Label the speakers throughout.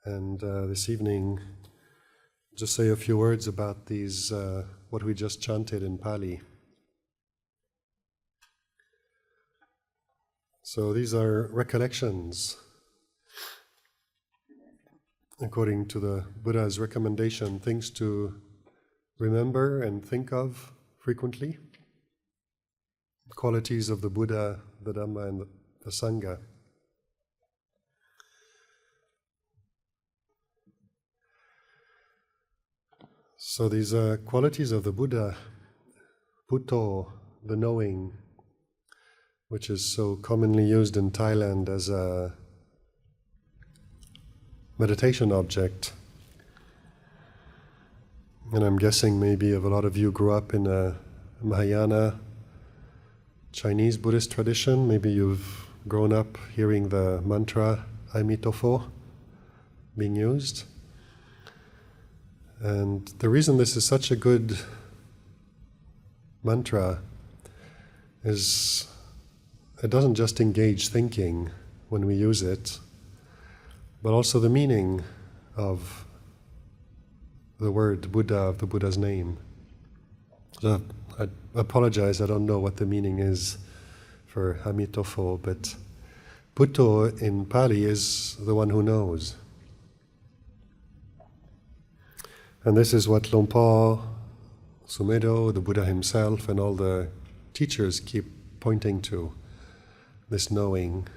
Speaker 1: And this evening, just say a few words about these, what we just chanted in Pali. So these are recollections, according to the Buddha's recommendation, things to remember and think of frequently, qualities of the Buddha, the Dhamma, and the Sangha. So these qualities of the Buddha, Bhutto, the knowing, which is so commonly used in Thailand as a meditation object. And I'm guessing maybe if a lot of you grew up in a Mahayana Chinese Buddhist tradition, maybe you've grown up hearing the mantra Aimitofo being used. And the reason this is such a good mantra is it doesn't just engage thinking when we use it, but also the meaning of the word Buddha, of the Buddha's name. So I apologize, I don't know what the meaning is for Amitofo, but Bhutto in Pali is the one who knows. And this is what Lompo, Sumedo, the Buddha himself, and all the teachers keep pointing to, this knowing.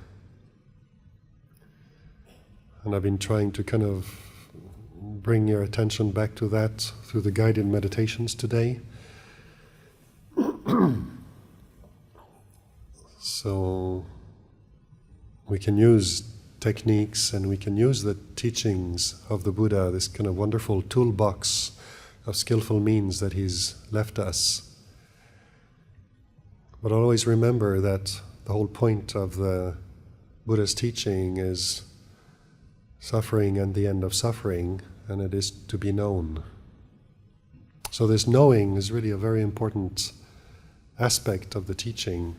Speaker 1: And I've been trying to kind of bring your attention back to that through the guided meditations today. So we can use techniques and we can use the teachings of the Buddha, this kind of wonderful toolbox of skillful means that he's left us. But always remember that the whole point of the Buddha's teaching is suffering and the end of suffering, and it is to be known. So this knowing is really a very important aspect of the teaching.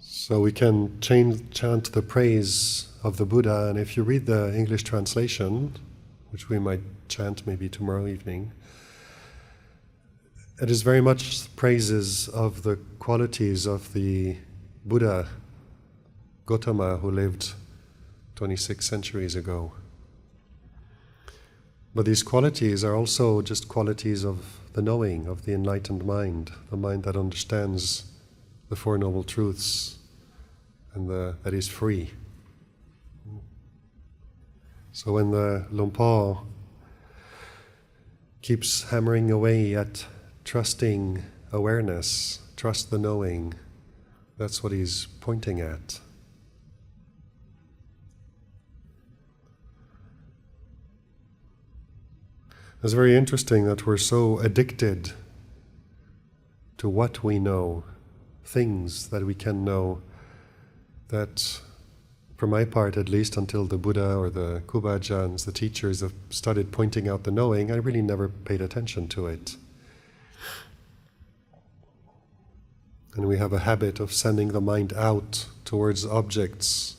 Speaker 1: So we can chant the praise of the Buddha, and if you read the English translation, which we might chant maybe tomorrow evening, it is very much praises of the qualities of the Buddha, Gautama, who lived 26 centuries ago. But these qualities are also just qualities of the knowing, of the enlightened mind, the mind that understands the Four Noble Truths, and that is free. So when the Lompo keeps hammering away at trusting awareness, trust the knowing, that's what he's pointing at. It's very interesting that we're so addicted to what we know, things that we can know, that for my part at least, until the Buddha or the Kubajans, the teachers, have started pointing out the knowing, I really never paid attention to it. And we have a habit of sending the mind out towards objects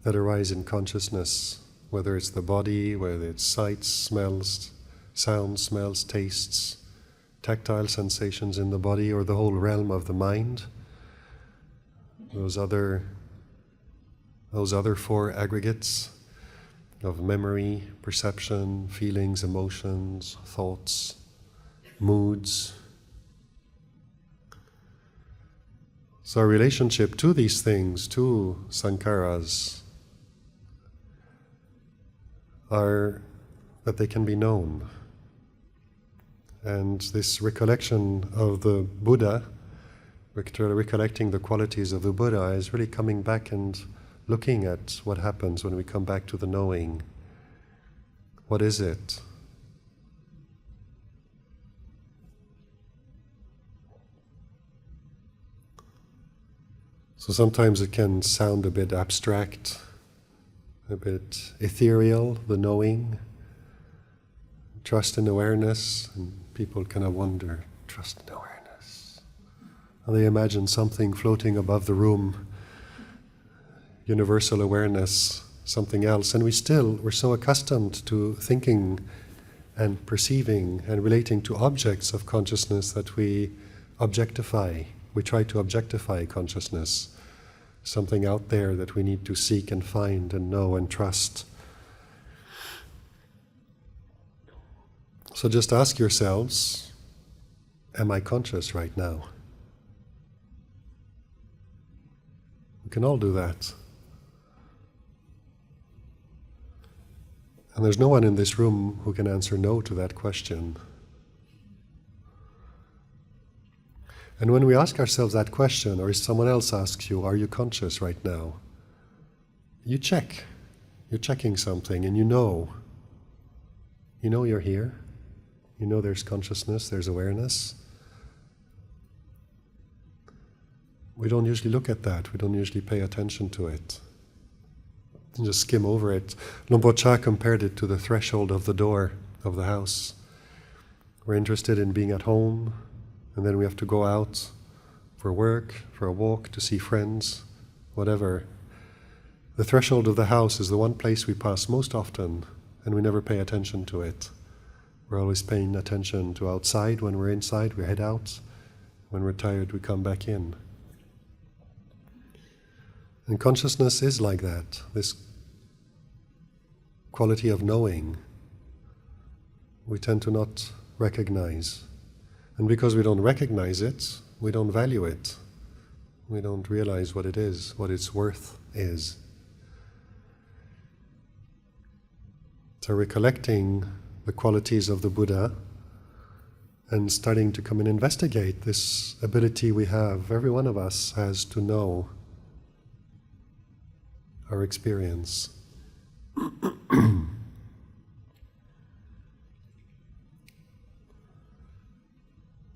Speaker 1: that arise in consciousness, whether it's the body, whether it's sights, smells, sounds, smells, tastes, tactile sensations in the body, or the whole realm of the mind. Those other four aggregates of memory, perception, feelings, emotions, thoughts, moods. So our relationship to these things, to sankharas, are that they can be known. And this recollection of the Buddha, recollecting the qualities of the Buddha, is really coming back and looking at what happens when we come back to the knowing. What is it? So sometimes it can sound a bit abstract, a bit ethereal, the knowing, trust and awareness, and people kind of wonder, trust and awareness. And they imagine something floating above the room, universal awareness, something else, and we're so accustomed to thinking and perceiving and relating to objects of consciousness that we try to objectify consciousness, something out there that we need to seek and find and know and trust. So just ask yourselves, am I conscious right now? We can all do that. And there's no one in this room who can answer no to that question. And when we ask ourselves that question, or if someone else asks you, are you conscious right now? You check. You're checking something, and you know you're here. You know there's consciousness, there's awareness. We don't usually look at that. We don't usually pay attention to it. And just skim over it. Luang Cha compared it to the threshold of the door of the house. We're interested in being at home, and then we have to go out for work, for a walk, to see friends, whatever. The threshold of the house is the one place we pass most often, and we never pay attention to it. We're always paying attention to outside. When we're inside, we head out. When we're tired, we come back in. And consciousness is like that, this quality of knowing we tend to not recognize. And because we don't recognize it, we don't value it. We don't realize what it is, what its worth is. So recollecting the qualities of the Buddha and starting to come and investigate this ability we have, every one of us has, to know our experience.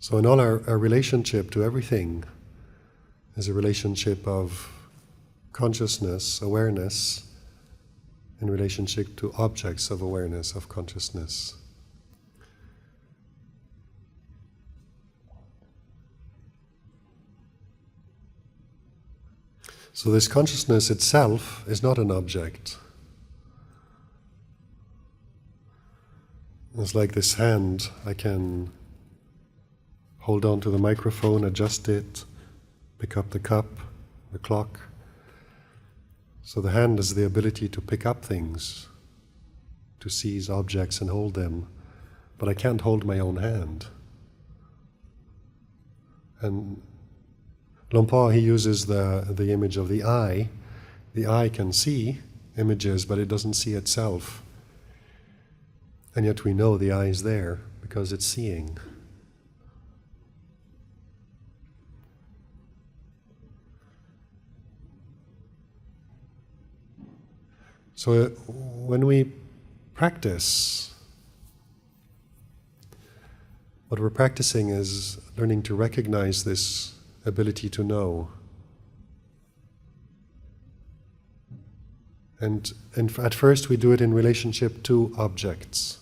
Speaker 1: So in all our relationship to everything is a relationship of consciousness, awareness, in relationship to objects of awareness, of consciousness. So this consciousness itself is not an object. It's like this hand. I can hold on to the microphone, adjust it, pick up the cup, the clock. So the hand has the ability to pick up things, to seize objects and hold them, but I can't hold my own hand. And Luang Por, he uses the image of the eye. The eye can see images, but it doesn't see itself. And yet we know the eye is there because it's seeing. So when we practice, what we're practicing is learning to recognize this ability to know. And at first we do it in relationship to objects.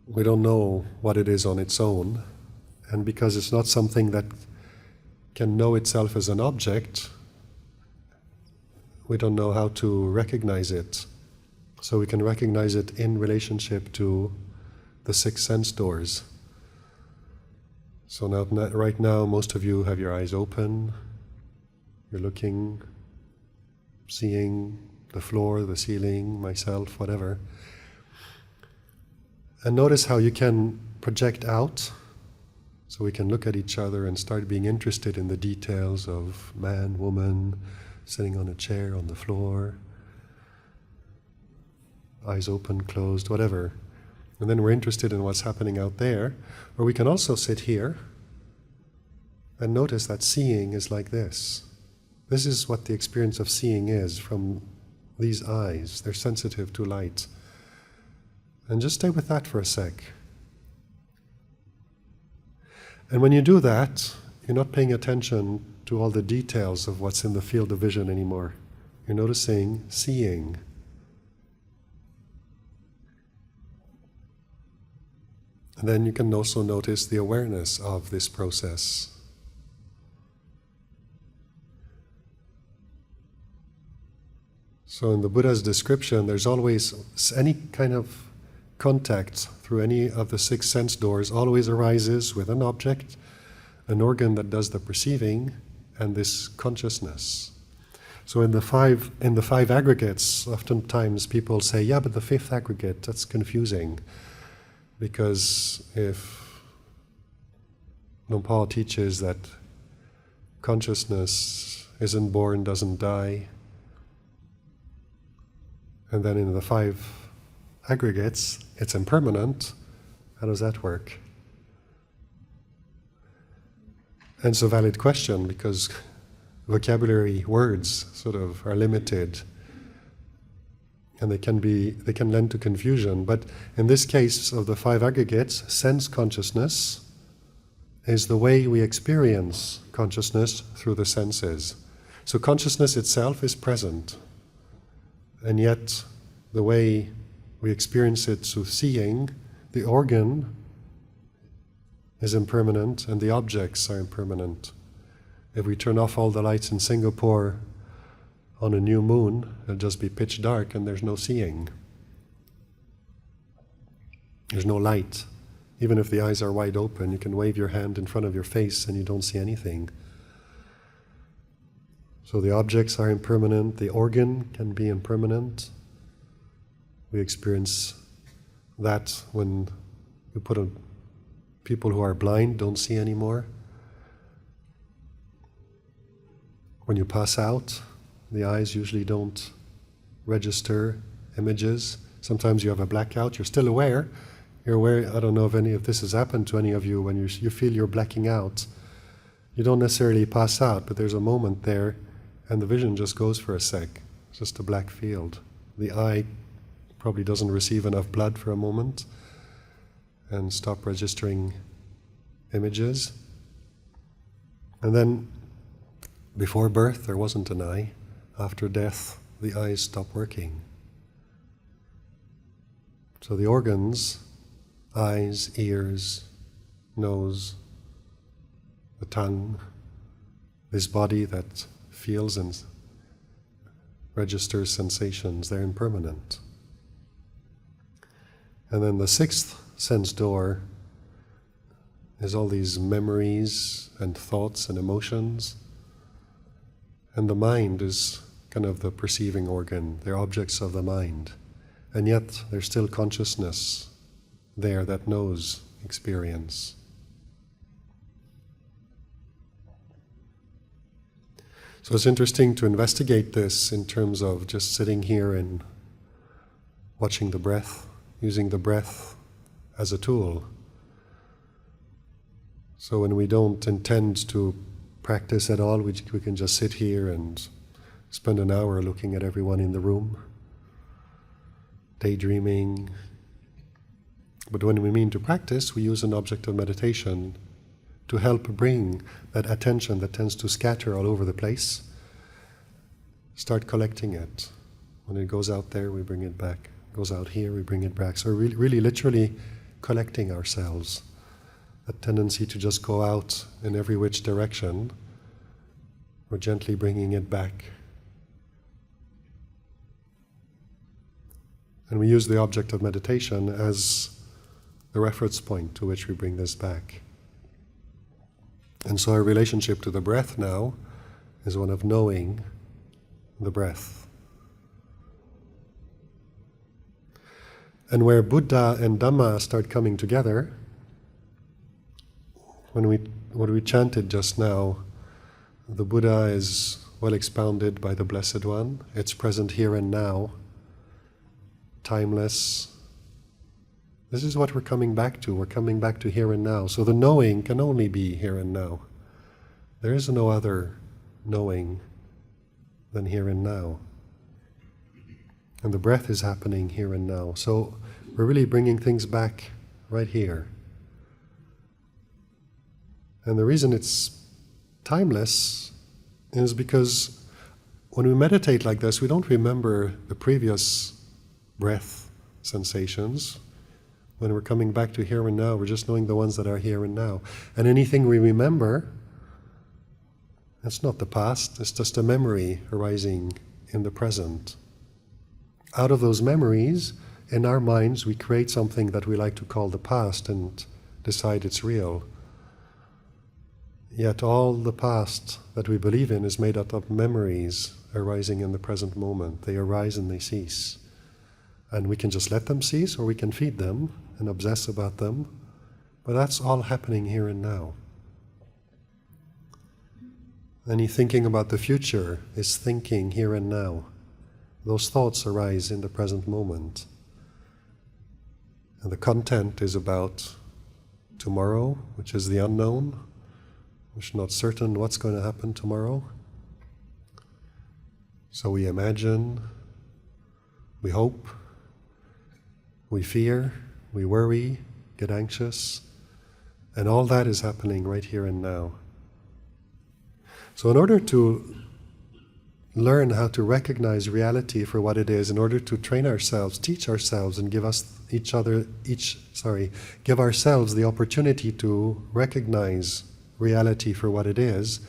Speaker 1: We don't know what it is on its own, and because it's not something that can know itself as an object, we don't know how to recognize it. So we can recognize it in relationship to the 6 sense doors. So now, right now, most of you have your eyes open. You're looking, seeing the floor, the ceiling, myself, whatever. And notice how you can project out. So we can look at each other and start being interested in the details of man, woman, sitting on a chair, on the floor, eyes open, closed, whatever. And then we're interested in what's happening out there. Or we can also sit here and notice that seeing is like this. This is what the experience of seeing is from these eyes. They're sensitive to light. And just stay with that for a sec. And when you do that, you're not paying attention to all the details of what's in the field of vision anymore. You're noticing seeing. And then you can also notice the awareness of this process. So in the Buddha's description, there's always any kind of contact through any of the 6 sense doors always arises with an object, an organ that does the perceiving, and this consciousness. So in the five aggregates, oftentimes people say, yeah, but the 5th aggregate, that's confusing. Because if Paul teaches that consciousness isn't born, doesn't die, and then in the 5 aggregates, it's impermanent, how does that work? And it's a valid question because vocabulary words sort of are limited and they can lend to confusion. But in this case of the 5 aggregates, sense consciousness is the way we experience consciousness through the senses. So consciousness itself is present, and yet the way we experience it through seeing, the organ is impermanent and the objects are impermanent. If we turn off all the lights in Singapore on a new moon, it'll just be pitch dark and there's no seeing. There's no light. Even if the eyes are wide open, you can wave your hand in front of your face and you don't see anything. So the objects are impermanent, the organ can be impermanent. We experience that when we put on people who are blind, don't see anymore. When you pass out, the eyes usually don't register images. Sometimes you have a blackout, you're still aware. You're aware, I don't know if this has happened to any of you, when you feel you're blacking out. You don't necessarily pass out, but there's a moment there and the vision just goes for a sec. It's just a black field. The eye probably doesn't receive enough blood for a moment and stop registering images. And then before birth there wasn't an eye. After death the eyes stop working. So the organs, eyes, ears, nose, the tongue, this body that feels and registers sensations, they're impermanent. And then the 6th sense door is all these memories and thoughts and emotions. And the mind is kind of the perceiving organ. They're objects of the mind. And yet there's still consciousness there that knows experience. So it's interesting to investigate this in terms of just sitting here and watching the breath, using the breath as a tool. So when we don't intend to practice at all, we can just sit here and spend an hour looking at everyone in the room, daydreaming. But when we mean to practice, we use an object of meditation to help bring that attention that tends to scatter all over the place. Start collecting it. When it goes out there, we bring it back. It goes out here, we bring it back. So really literally collecting ourselves. A tendency to just go out in every which direction, we're gently bringing it back. And we use the object of meditation as the reference point to which we bring this back. And so our relationship to the breath now is one of knowing the breath. And where Buddha and Dhamma start coming together, what we chanted just now, the Buddha is well expounded by the Blessed One. It's present here and now, timeless. This is what we're coming back to. We're coming back to here and now. So the knowing can only be here and now. There is no other knowing than here and now. And the breath is happening here and now. So we're really bringing things back right here. And the reason it's timeless is because when we meditate like this, we don't remember the previous breath sensations. When we're coming back to here and now, we're just knowing the ones that are here and now. And anything we remember, that's not the past, it's just a memory arising in the present. out of those memories, in our minds, we create something that we like to call the past and decide it's real. Yet all the past that we believe in is made up of memories arising in the present moment. They arise and they cease. And we can just let them cease, or we can feed them and obsess about them. But that's all happening here and now. Any thinking about the future is thinking here and now. Those thoughts arise in the present moment. And the content is about tomorrow, which is the unknown, which is not certain what's going to happen tomorrow. So we imagine, we hope, we fear, we worry, get anxious, and all that is happening right here and now. So in order to learn how to recognize reality for what it is, in order to train ourselves, teach ourselves, and give ourselves the opportunity to recognize reality for what it is,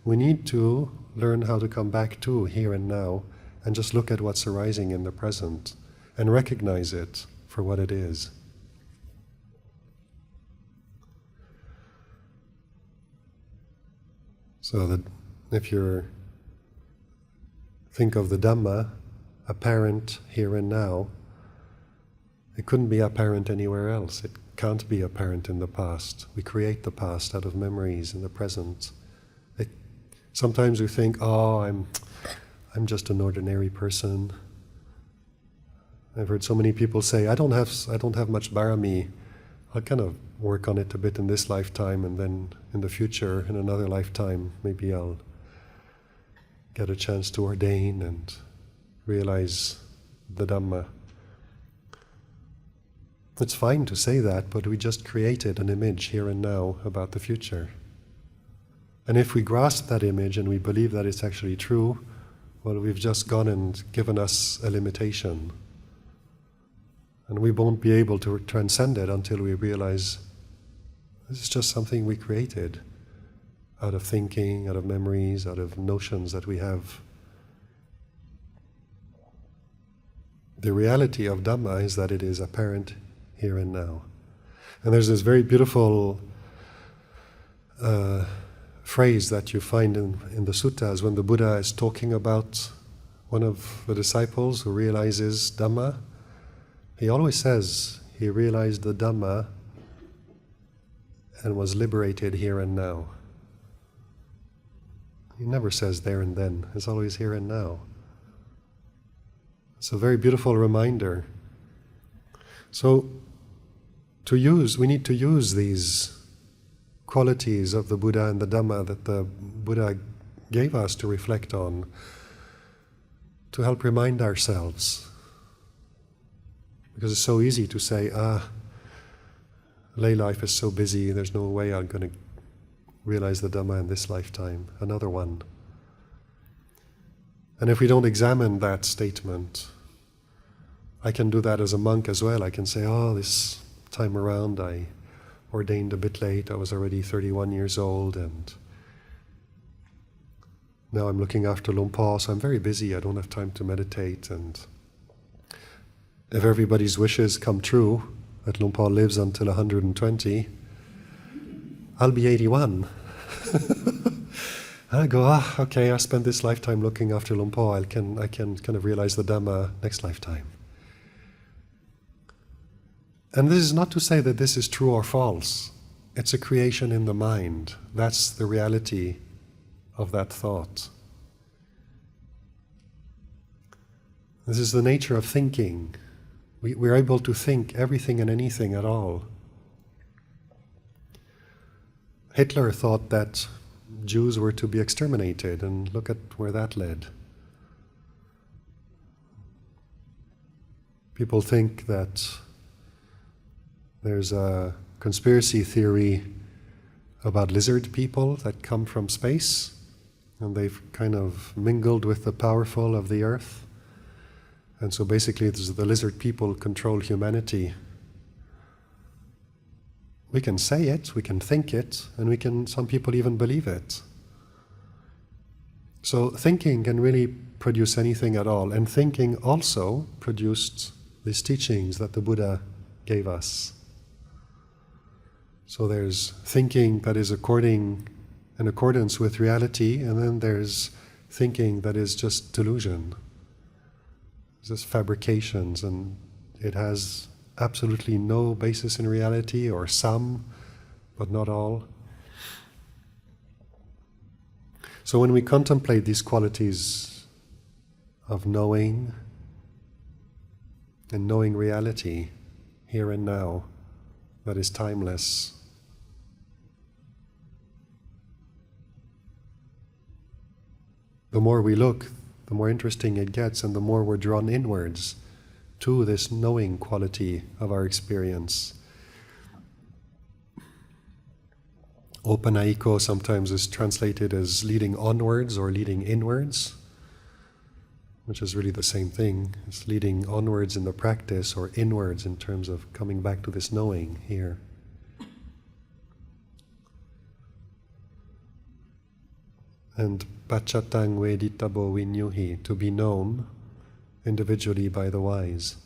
Speaker 1: we need to learn how to come back to here and now and just look at what's arising in the present and recognize it for what it is. So that if you think of the Dhamma apparent here and now, it couldn't be apparent anywhere else. It can't be apparent in the past. We create the past out of memories in the present. Sometimes we think, oh, I'm just an ordinary person. I've heard so many people say, I don't have much barami. I'll kind of work on it a bit in this lifetime, and then in the future, in another lifetime, maybe I'll get a chance to ordain and realize the Dhamma. It's fine to say that, but we just created an image here and now about the future. And if we grasp that image and we believe that it's actually true, well, we've just gone and given us a limitation. And we won't be able to transcend it until we realize this is just something we created out of thinking, out of memories, out of notions that we have. The reality of Dhamma is that it is apparent here and now. And there's this very beautiful phrase that you find in the suttas when the Buddha is talking about one of the disciples who realizes Dhamma. He always says he realized the Dhamma and was liberated here and now. He never says there and then. It's always here and now. It's a very beautiful reminder. So we need to use these qualities of the Buddha and the Dhamma that the Buddha gave us to reflect on, to help remind ourselves. Because it's so easy to say, lay life is so busy, there's no way I'm going to realize the Dhamma in this lifetime, another one. And if we don't examine that statement, I can do that as a monk as well. I can say, this time around I ordained a bit late, I was already 31 years old, and now I'm looking after Lumpur, so I'm very busy, I don't have time to meditate. And if everybody's wishes come true, that Lumpur lives until 120, I'll be 81. And I go, okay, I spent this lifetime looking after Lumpur, I can kind of realize the Dhamma next lifetime. And this is not to say that this is true or false. It's a creation in the mind. That's the reality of that thought. This is the nature of thinking. We're able to think everything and anything at all. Hitler thought that Jews were to be exterminated, and look at where that led. People think that there's a conspiracy theory about lizard people that come from space, and they've kind of mingled with the powerful of the earth. And so basically the lizard people control humanity. We can say it, we can think it, and some people even believe it. So thinking can really produce anything at all. And thinking also produced these teachings that the Buddha gave us. So there's thinking that is in accordance with reality, and then there's thinking that is just delusion. It's just fabrications, and it has absolutely no basis in reality, or some, but not all. So when we contemplate these qualities of knowing and knowing reality here and now, that is timeless, the more we look, the more interesting it gets, and the more we're drawn inwards to this knowing quality of our experience. Opanaiko sometimes is translated as leading onwards or leading inwards, which is really the same thing. It's leading onwards in the practice, or inwards in terms of coming back to this knowing here. And Pachatang Veditabo Vinyuhi, to be known individually by the wise.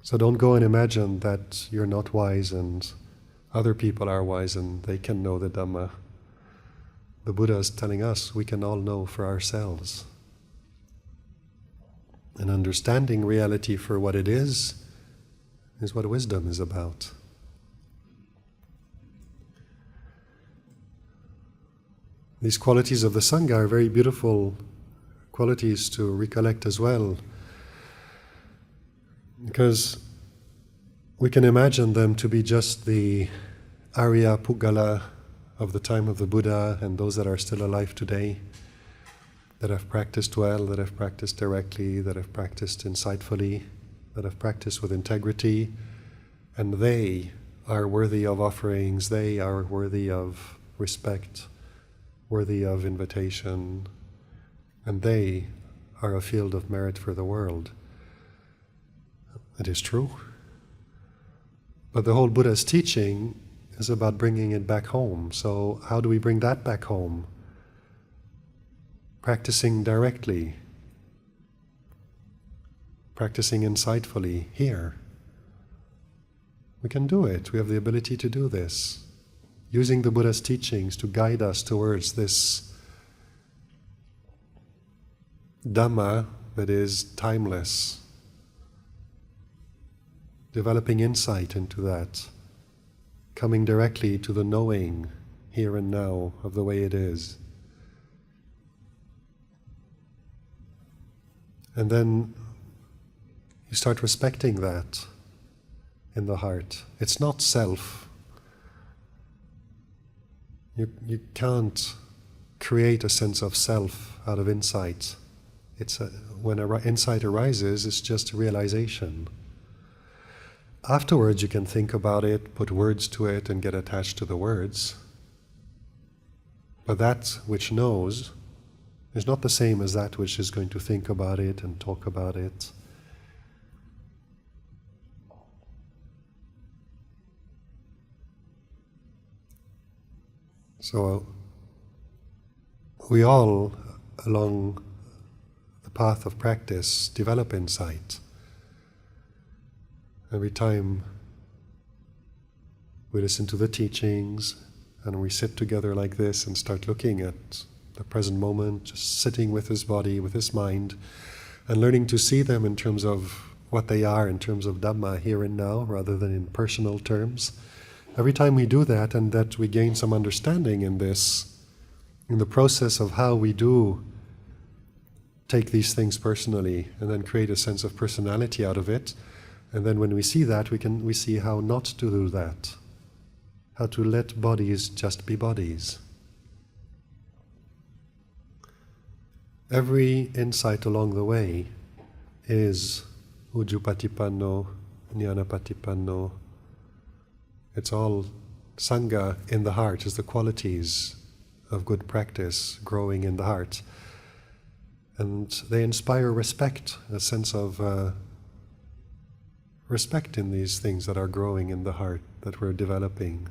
Speaker 1: So don't go and imagine that you're not wise and other people are wise and they can know the Dhamma. The Buddha is telling us we can all know for ourselves. And understanding reality for what it is what wisdom is about. These qualities of the Sangha are very beautiful qualities to recollect as well, because we can imagine them to be just the Arya Puggala of the time of the Buddha and those that are still alive today, that have practiced well, that have practiced directly, that have practiced insightfully, that have practiced with integrity, and they are worthy of offerings, they are worthy of respect, worthy of invitation, and they are a field of merit for the world. It is true. But the whole Buddha's teaching is about bringing it back home. So how do we bring that back home? Practicing directly, practicing insightfully here. We can do it. We have the ability to do this. Using the Buddha's teachings to guide us towards this Dhamma that is timeless. Developing insight into that. Coming directly to the knowing here and now of the way it is. And then you start respecting that in the heart. It's not self. You can't create a sense of self out of insight. When insight arises, it's just a realization. Afterwards you can think about it, put words to it, and get attached to the words. But that which knows is not the same as that which is going to think about it and talk about it. So we all, along the path of practice, develop insight. Every time we listen to the teachings and we sit together like this and start looking at the present moment, just sitting with his body, with his mind, and learning to see them in terms of what they are, in terms of Dhamma here and now, rather than in personal terms. Every time we do that, and that we gain some understanding in this, in the process of how we do take these things personally, and then create a sense of personality out of it, and then when we see that, we see how not to do that, how to let bodies just be bodies. Every insight along the way is Ujjupatipanno, Jnanapatipanno. It's all Sangha in the heart, is the qualities of good practice growing in the heart. And they inspire respect, a sense of respect in these things that are growing in the heart, that we're developing.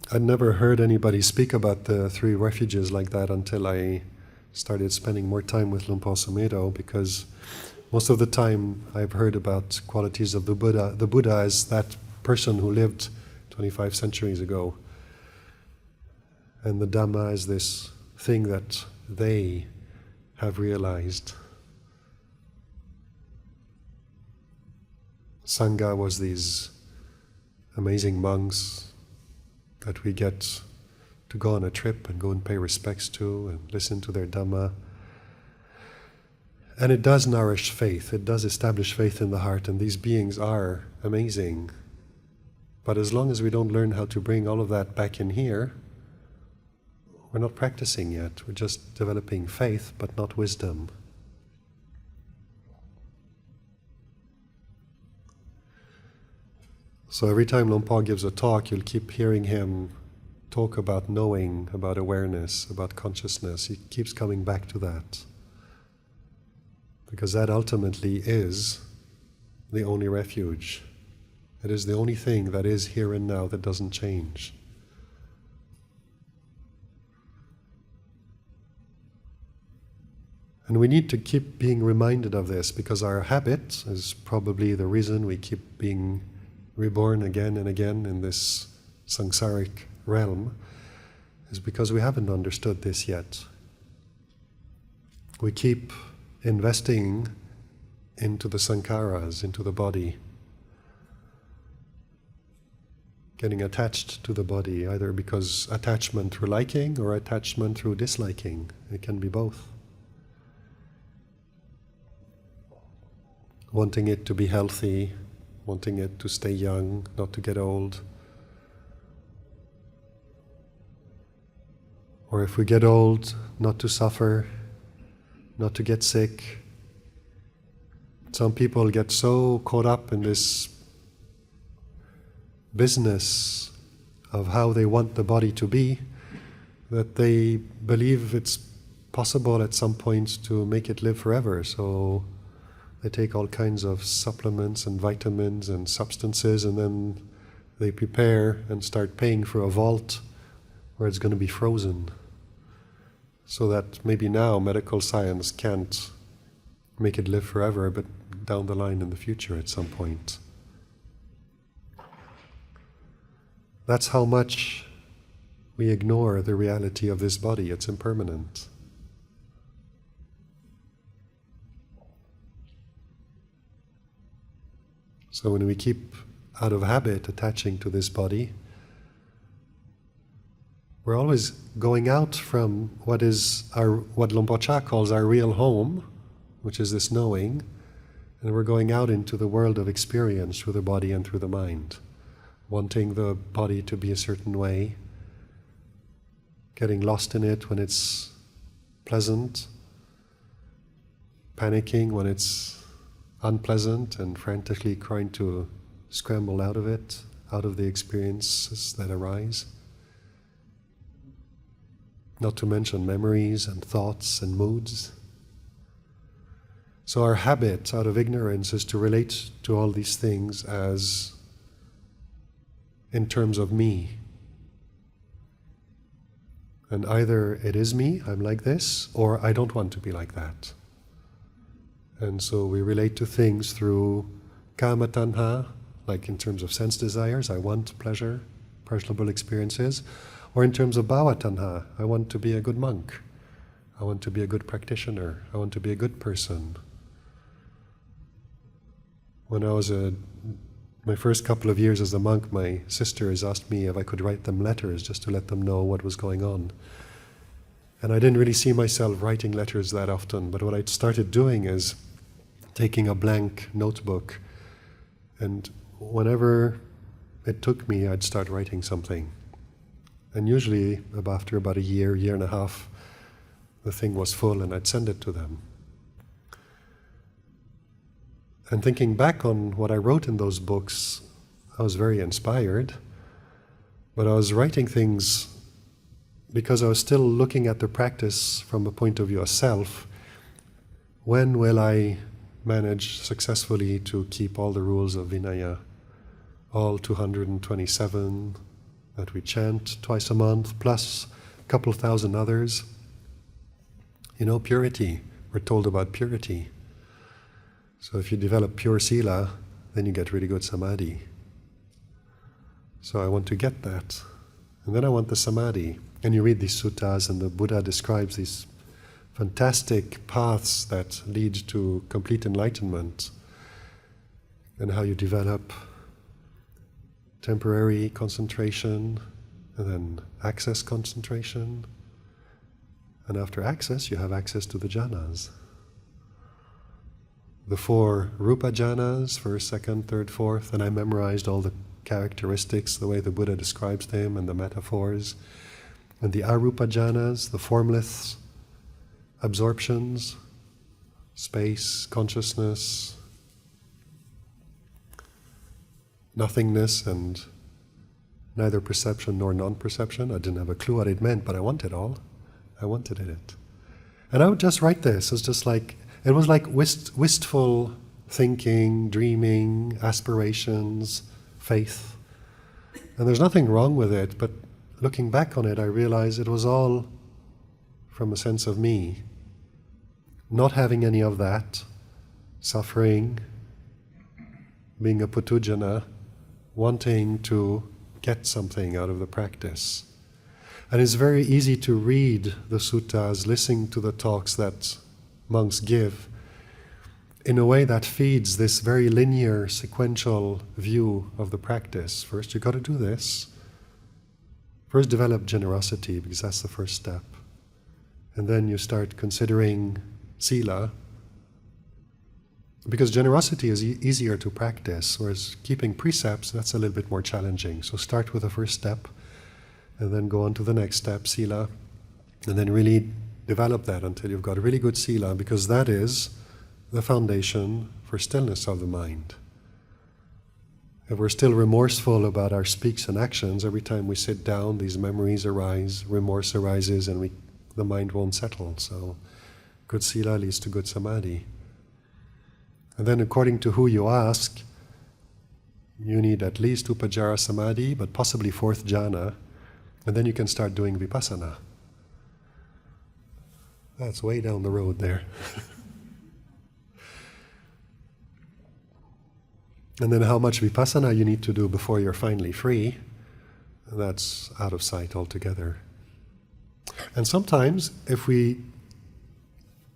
Speaker 1: I'd never heard anybody speak about the three refuges like that until I started spending more time with Luang Por Sumedho, because most of the time I've heard about qualities of the Buddha. The Buddha is that person who lived 25 centuries ago. And the Dhamma is this thing that they have realized. Sangha was these amazing monks that we get to go on a trip and go and pay respects to and listen to their Dhamma. And it does nourish faith, it does establish faith in the heart, and these beings are amazing. But as long as we don't learn how to bring all of that back in here, we're not practicing yet. We're just developing faith, but not wisdom. So every time Luang Por gives a talk, you'll keep hearing him talk about knowing, about awareness, about consciousness. He keeps coming back to that. Because that ultimately is the only refuge. It is the only thing that is here and now that doesn't change. And we need to keep being reminded of this, because our habit is probably the reason we keep being reborn again and again in this samsaric realm, is because we haven't understood this yet. We keep investing into the sankharas, into the body, getting attached to the body, either because attachment through liking or attachment through disliking. It can be both. Wanting it to be healthy, wanting it to stay young, not to get old. Or if we get old, not to suffer, not to get sick. Some people get so caught up in this business of how they want the body to be that they believe it's possible at some point to make it live forever. So they take all kinds of supplements and vitamins and substances, and then they prepare and start paying for a vault where it's going to be frozen. So that maybe now medical science can't make it live forever, but down the line in the future at some point. That's how much we ignore the reality of this body. It's impermanent. So when we keep out of habit attaching to this body, we're always going out from what Luang Por Chah calls our real home, which is this knowing, and we're going out into the world of experience through the body and through the mind, wanting the body to be a certain way, getting lost in it when it's pleasant, panicking when it's unpleasant, and frantically trying to scramble out of it, out of the experiences that arise. Not to mention memories and thoughts and moods. So our habit out of ignorance is to relate to all these things as in terms of me. And either it is me, I'm like this, or I don't want to be like that. And so we relate to things through kama tanha, like in terms of sense desires, I want pleasure, pleasurable experiences, or in terms of bhava tanha, I want to be a good monk, I want to be a good practitioner, I want to be a good person. When I was my first couple of years as a monk, my sisters asked me if I could write them letters just to let them know what was going on. And I didn't really see myself writing letters that often, but what I started doing is taking a blank notebook, and whenever it took me, I'd start writing something. And usually, after about a year and a half, the thing was full and I'd send it to them. And thinking back on what I wrote in those books, I was very inspired, but I was writing things because I was still looking at the practice from a point of view of self. When will I manage successfully to keep all the rules of Vinaya, all 227, that we chant twice a month, plus a couple thousand others. Purity. We're told about purity. So if you develop pure sila, then you get really good samadhi. So I want to get that. And then I want the samadhi. And you read these suttas, and the Buddha describes these fantastic paths that lead to complete enlightenment, and how you develop temporary concentration, and then access concentration. And after access, you have access to the jhanas. The 4 rupa jhanas, first, second, third, fourth, and I memorized all the characteristics, the way the Buddha describes them, and the metaphors. And the arupa jhanas, the formless absorptions, space, consciousness, nothingness, and neither perception nor non-perception. I didn't have a clue what it meant, but I wanted all. I wanted it. And I would just write this. It was like wistful thinking, dreaming, aspirations, faith. And there's nothing wrong with it, but looking back on it, I realize it was all from a sense of me. Not having any of that, suffering, being a putujana, wanting to get something out of the practice. And it's very easy to read the suttas, listening to the talks that monks give, in a way that feeds this very linear, sequential view of the practice. First, you got to do this. First, develop generosity, because that's the first step. And then you start considering sila, because generosity is easier to practice, whereas keeping precepts, that's a little bit more challenging. So start with the first step, and then go on to the next step, sila, and then really develop that until you've got a really good sila, because that is the foundation for stillness of the mind. If we're still remorseful about our speaks and actions, every time we sit down, these memories arise, remorse arises, and the mind won't settle. So good sila leads to good samadhi. And then according to who you ask, you need at least upajjhara samadhi, but possibly 4th jhana, and then you can start doing vipassana. That's way down the road there. And then how much vipassana you need to do before you're finally free, that's out of sight altogether. And sometimes if we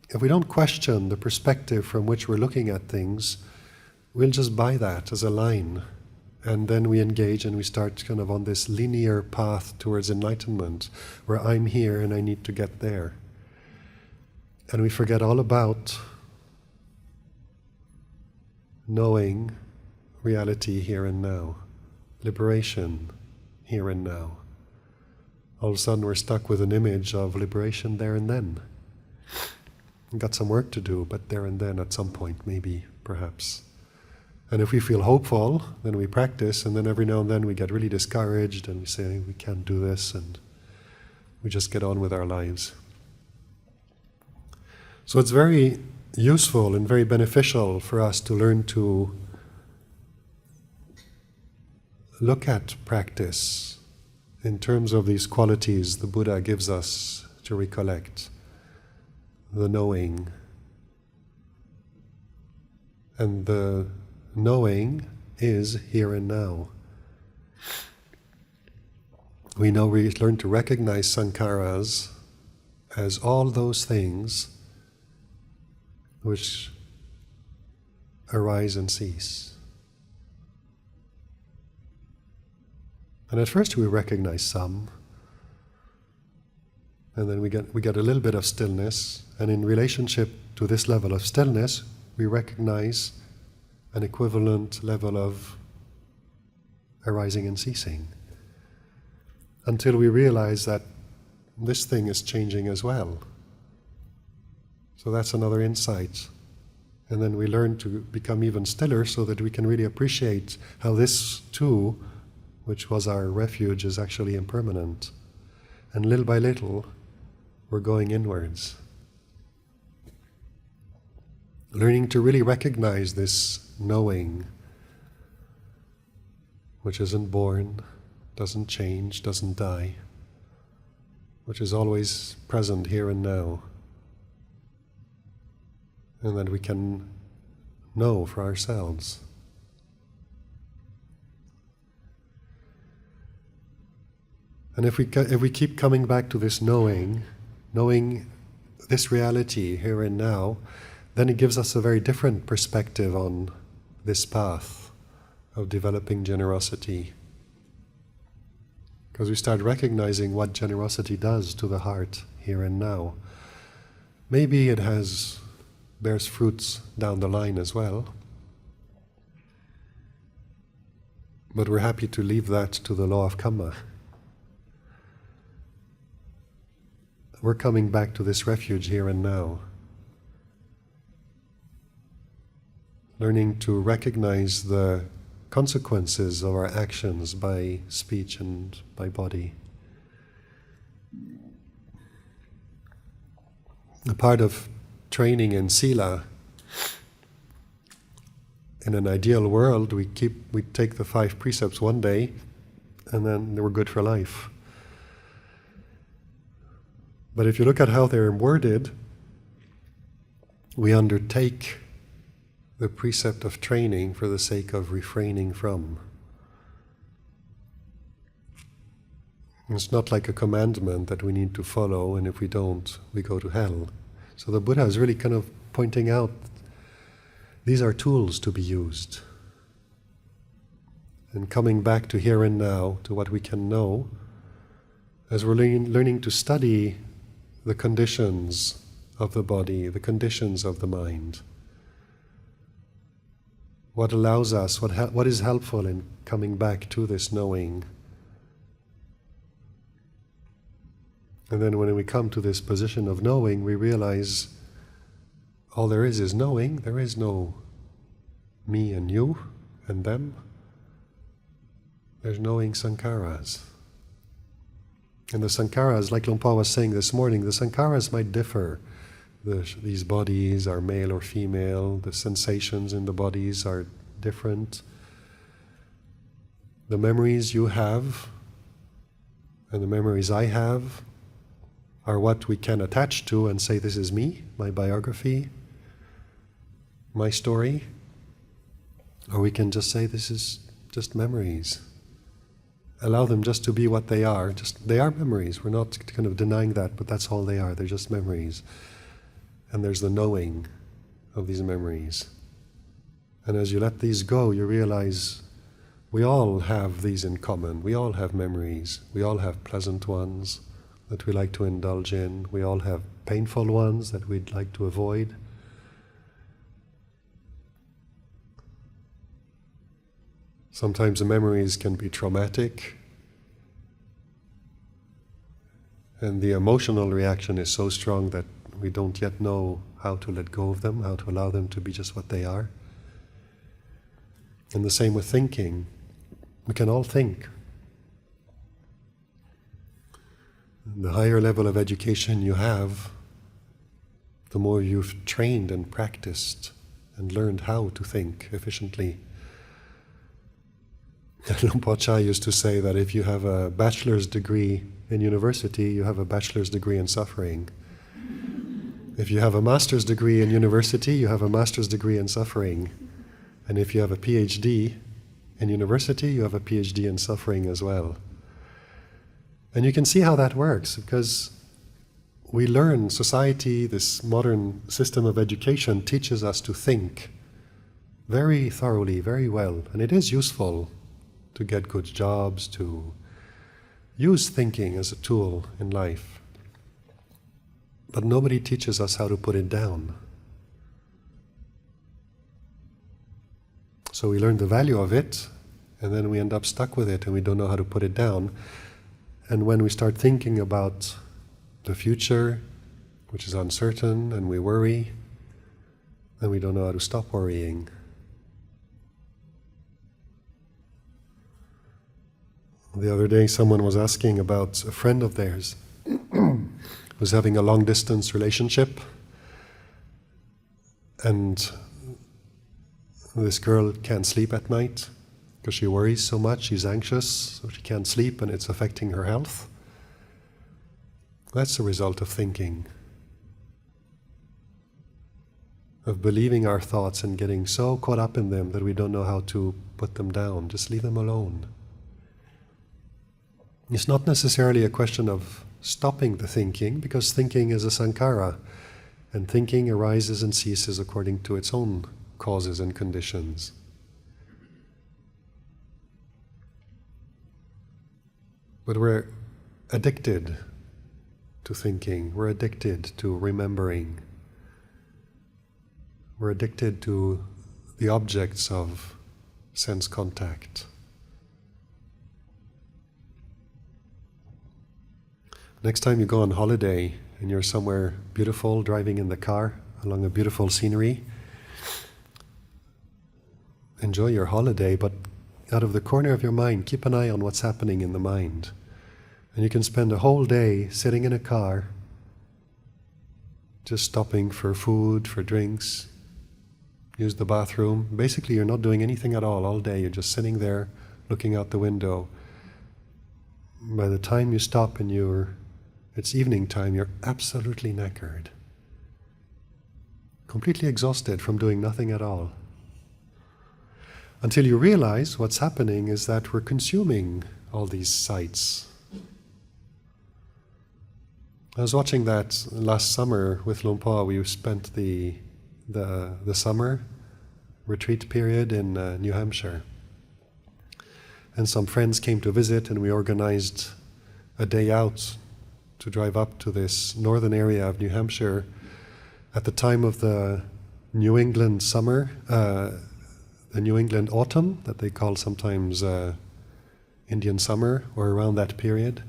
Speaker 1: don't question the perspective from which we're looking at things, we'll just buy that as a line. And then we engage and we start kind of on this linear path towards enlightenment, where I'm here and I need to get there. And we forget all about knowing reality here and now, liberation here and now. All of a sudden we're stuck with an image of liberation there and then. We've got some work to do, but there and then at some point, maybe, perhaps. And if we feel hopeful, then we practice, and then every now and then we get really discouraged and we say, we can't do this, and we just get on with our lives. So it's very useful and very beneficial for us to learn to look at practice in terms of these qualities the Buddha gives us to recollect. The knowing. And the knowing is here and now. We learn to recognize sankharas as all those things which arise and cease. And at first we recognize some, and then we get a little bit of stillness, and in relationship to this level of stillness, we recognize an equivalent level of arising and ceasing, until we realize that this thing is changing as well. So that's another insight. And then we learn to become even stiller so that we can really appreciate how this too, which was our refuge, is actually impermanent. And little by little, we're going inwards. Learning to really recognize this knowing, which isn't born, doesn't change, doesn't die, which is always present here and now, and that we can know for ourselves. And if we keep coming back to this knowing this reality here and now, then it gives us a very different perspective on this path of developing generosity. Because we start recognizing what generosity does to the heart here and now. Maybe it bears fruits down the line as well, but we're happy to leave that to the law of karma. We're coming back to this refuge here and now, learning to recognize the consequences of our actions by speech and by body. A part of training in sila, in an ideal world, we take the 5 precepts one day, and then we're good for life. But if you look at how they're worded, we undertake the precept of training for the sake of refraining from. It's not like a commandment that we need to follow, and if we don't, we go to hell. So the Buddha is really kind of pointing out these are tools to be used. And coming back to here and now, to what we can know, as we're learning to study the conditions of the body, the conditions of the mind. What allows us, what is helpful in coming back to this knowing. And then when we come to this position of knowing, we realize all there is knowing. There is no me and you and them. There's knowing sankharas. And the sankharas, like Luang Por was saying this morning, the sankharas might differ. These bodies are male or female, the sensations in the bodies are different. The memories you have and the memories I have are what we can attach to and say, this is me, my biography, my story. Or we can just say, this is just memories. Allow them just to be what they are. They are memories. We're not kind of denying that, but that's all they are. They're just memories. And there's the knowing of these memories. And as you let these go, you realize we all have these in common. We all have memories. We all have pleasant ones that we like to indulge in. We all have painful ones that we'd like to avoid. Sometimes the memories can be traumatic, and the emotional reaction is so strong that we don't yet know how to let go of them, how to allow them to be just what they are. And the same with thinking. We can all think. The higher level of education you have, the more you've trained and practiced and learned how to think efficiently. Luang Por Chah used to say that if you have a bachelor's degree in university, you have a bachelor's degree in suffering. If you have a master's degree in university, you have a master's degree in suffering. And if you have a PhD in university, you have a PhD in suffering as well. And you can see how that works, because we learn, society, this modern system of education teaches us to think very thoroughly, very well. And it is useful to get good jobs, to use thinking as a tool in life. But nobody teaches us how to put it down. So we learn the value of it, and then we end up stuck with it, and we don't know how to put it down. And when we start thinking about the future, which is uncertain, and we worry, then we don't know how to stop worrying. The other day someone was asking about a friend of theirs who's having a long-distance relationship, and this girl can't sleep at night, because she worries so much, she's anxious, so she can't sleep and it's affecting her health. That's the result of thinking, of believing our thoughts and getting so caught up in them that we don't know how to put them down. Just leave them alone. It's not necessarily a question of stopping the thinking, because thinking is a sankhara, and thinking arises and ceases according to its own causes and conditions. But we're addicted to thinking, we're addicted to remembering, we're addicted to the objects of sense contact. Next time you go on holiday and you're somewhere beautiful, driving in the car along a beautiful scenery, enjoy your holiday, but out of the corner of your mind, keep an eye on what's happening in the mind. And you can spend a whole day sitting in a car, just stopping for food, for drinks, use the bathroom. Basically, you're not doing anything at all day. You're just sitting there, looking out the window. By the time you stop and it's evening time, you're absolutely knackered, completely exhausted from doing nothing at all. Until you realize what's happening is that we're consuming all these sights. I was watching that last summer with Luang Por. We spent the summer retreat period in New Hampshire. And some friends came to visit, and we organized a day out to drive up to this northern area of New Hampshire at the time of the New England summer, the New England autumn, that they call sometimes Indian summer, or around that period,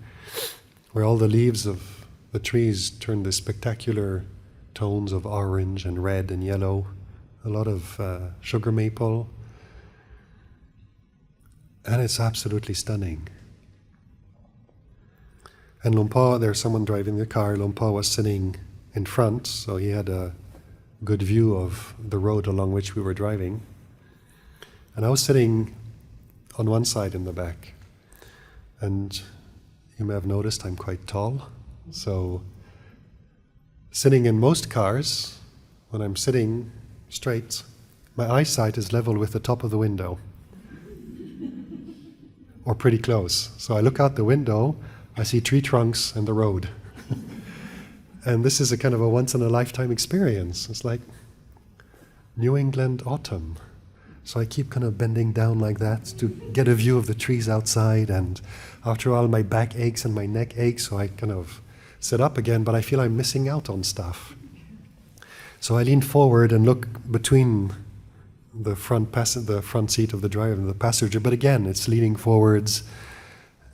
Speaker 1: where all the leaves of the trees turn this spectacular tones of orange and red and yellow, a lot of sugar maple, and it's absolutely stunning. And Luang Por, there's someone driving the car. Luang Por was sitting in front, so he had a good view of the road along which we were driving. And I was sitting on one side in the back. And you may have noticed I'm quite tall. So sitting in most cars, when I'm sitting straight, my eyesight is level with the top of the window, or pretty close. So I look out the window, I see tree trunks and the road. And this is a kind of a once-in-a-lifetime experience. It's like New England autumn. So I keep kind of bending down like that to get a view of the trees outside, and after a while my back aches and my neck aches, so I kind of sit up again, but I feel I'm missing out on stuff. So I lean forward and look between the front seat of the driver and the passenger, but again, it's leaning forwards,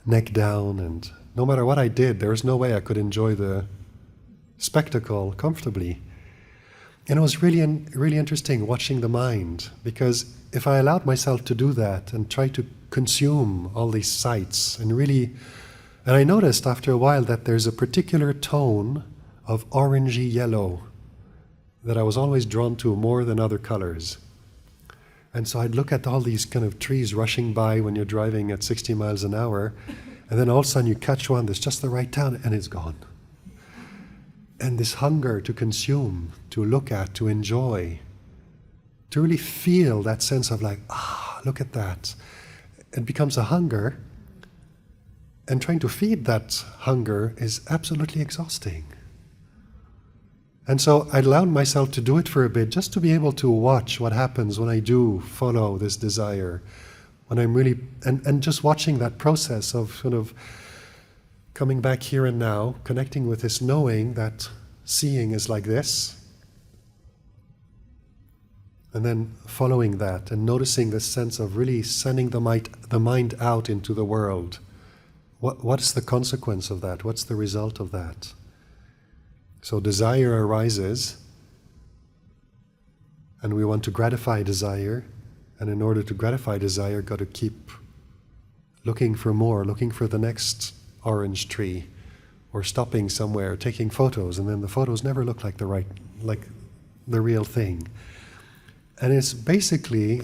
Speaker 1: neck down, and no matter what I did, there was no way I could enjoy the spectacle comfortably. And it was really interesting watching the mind, because if I allowed myself to do that and try to consume all these sights and I noticed after a while that there's a particular tone of orangey yellow that I was always drawn to more than other colors. And so I'd look at all these kind of trees rushing by when you're driving at 60 miles an hour, and then all of a sudden you catch one that's just the right tone and it's gone. And this hunger to consume, to look at, to enjoy, to really feel that sense of like, look at that. It becomes a hunger, and trying to feed that hunger is absolutely exhausting. And so I allowed myself to do it for a bit, just to be able to watch what happens when I do follow this desire, when I'm really, and just watching that process of sort of coming back here and now, connecting with this knowing that seeing is like this, and then following that and noticing this sense of really sending the mind out into the world. What's the consequence of that? What's the result of that? So desire arises, and we want to gratify desire, and in order to gratify desire, got to keep looking for more, looking for the next orange tree, or stopping somewhere, taking photos, and then the photos never look like the real thing. And it's basically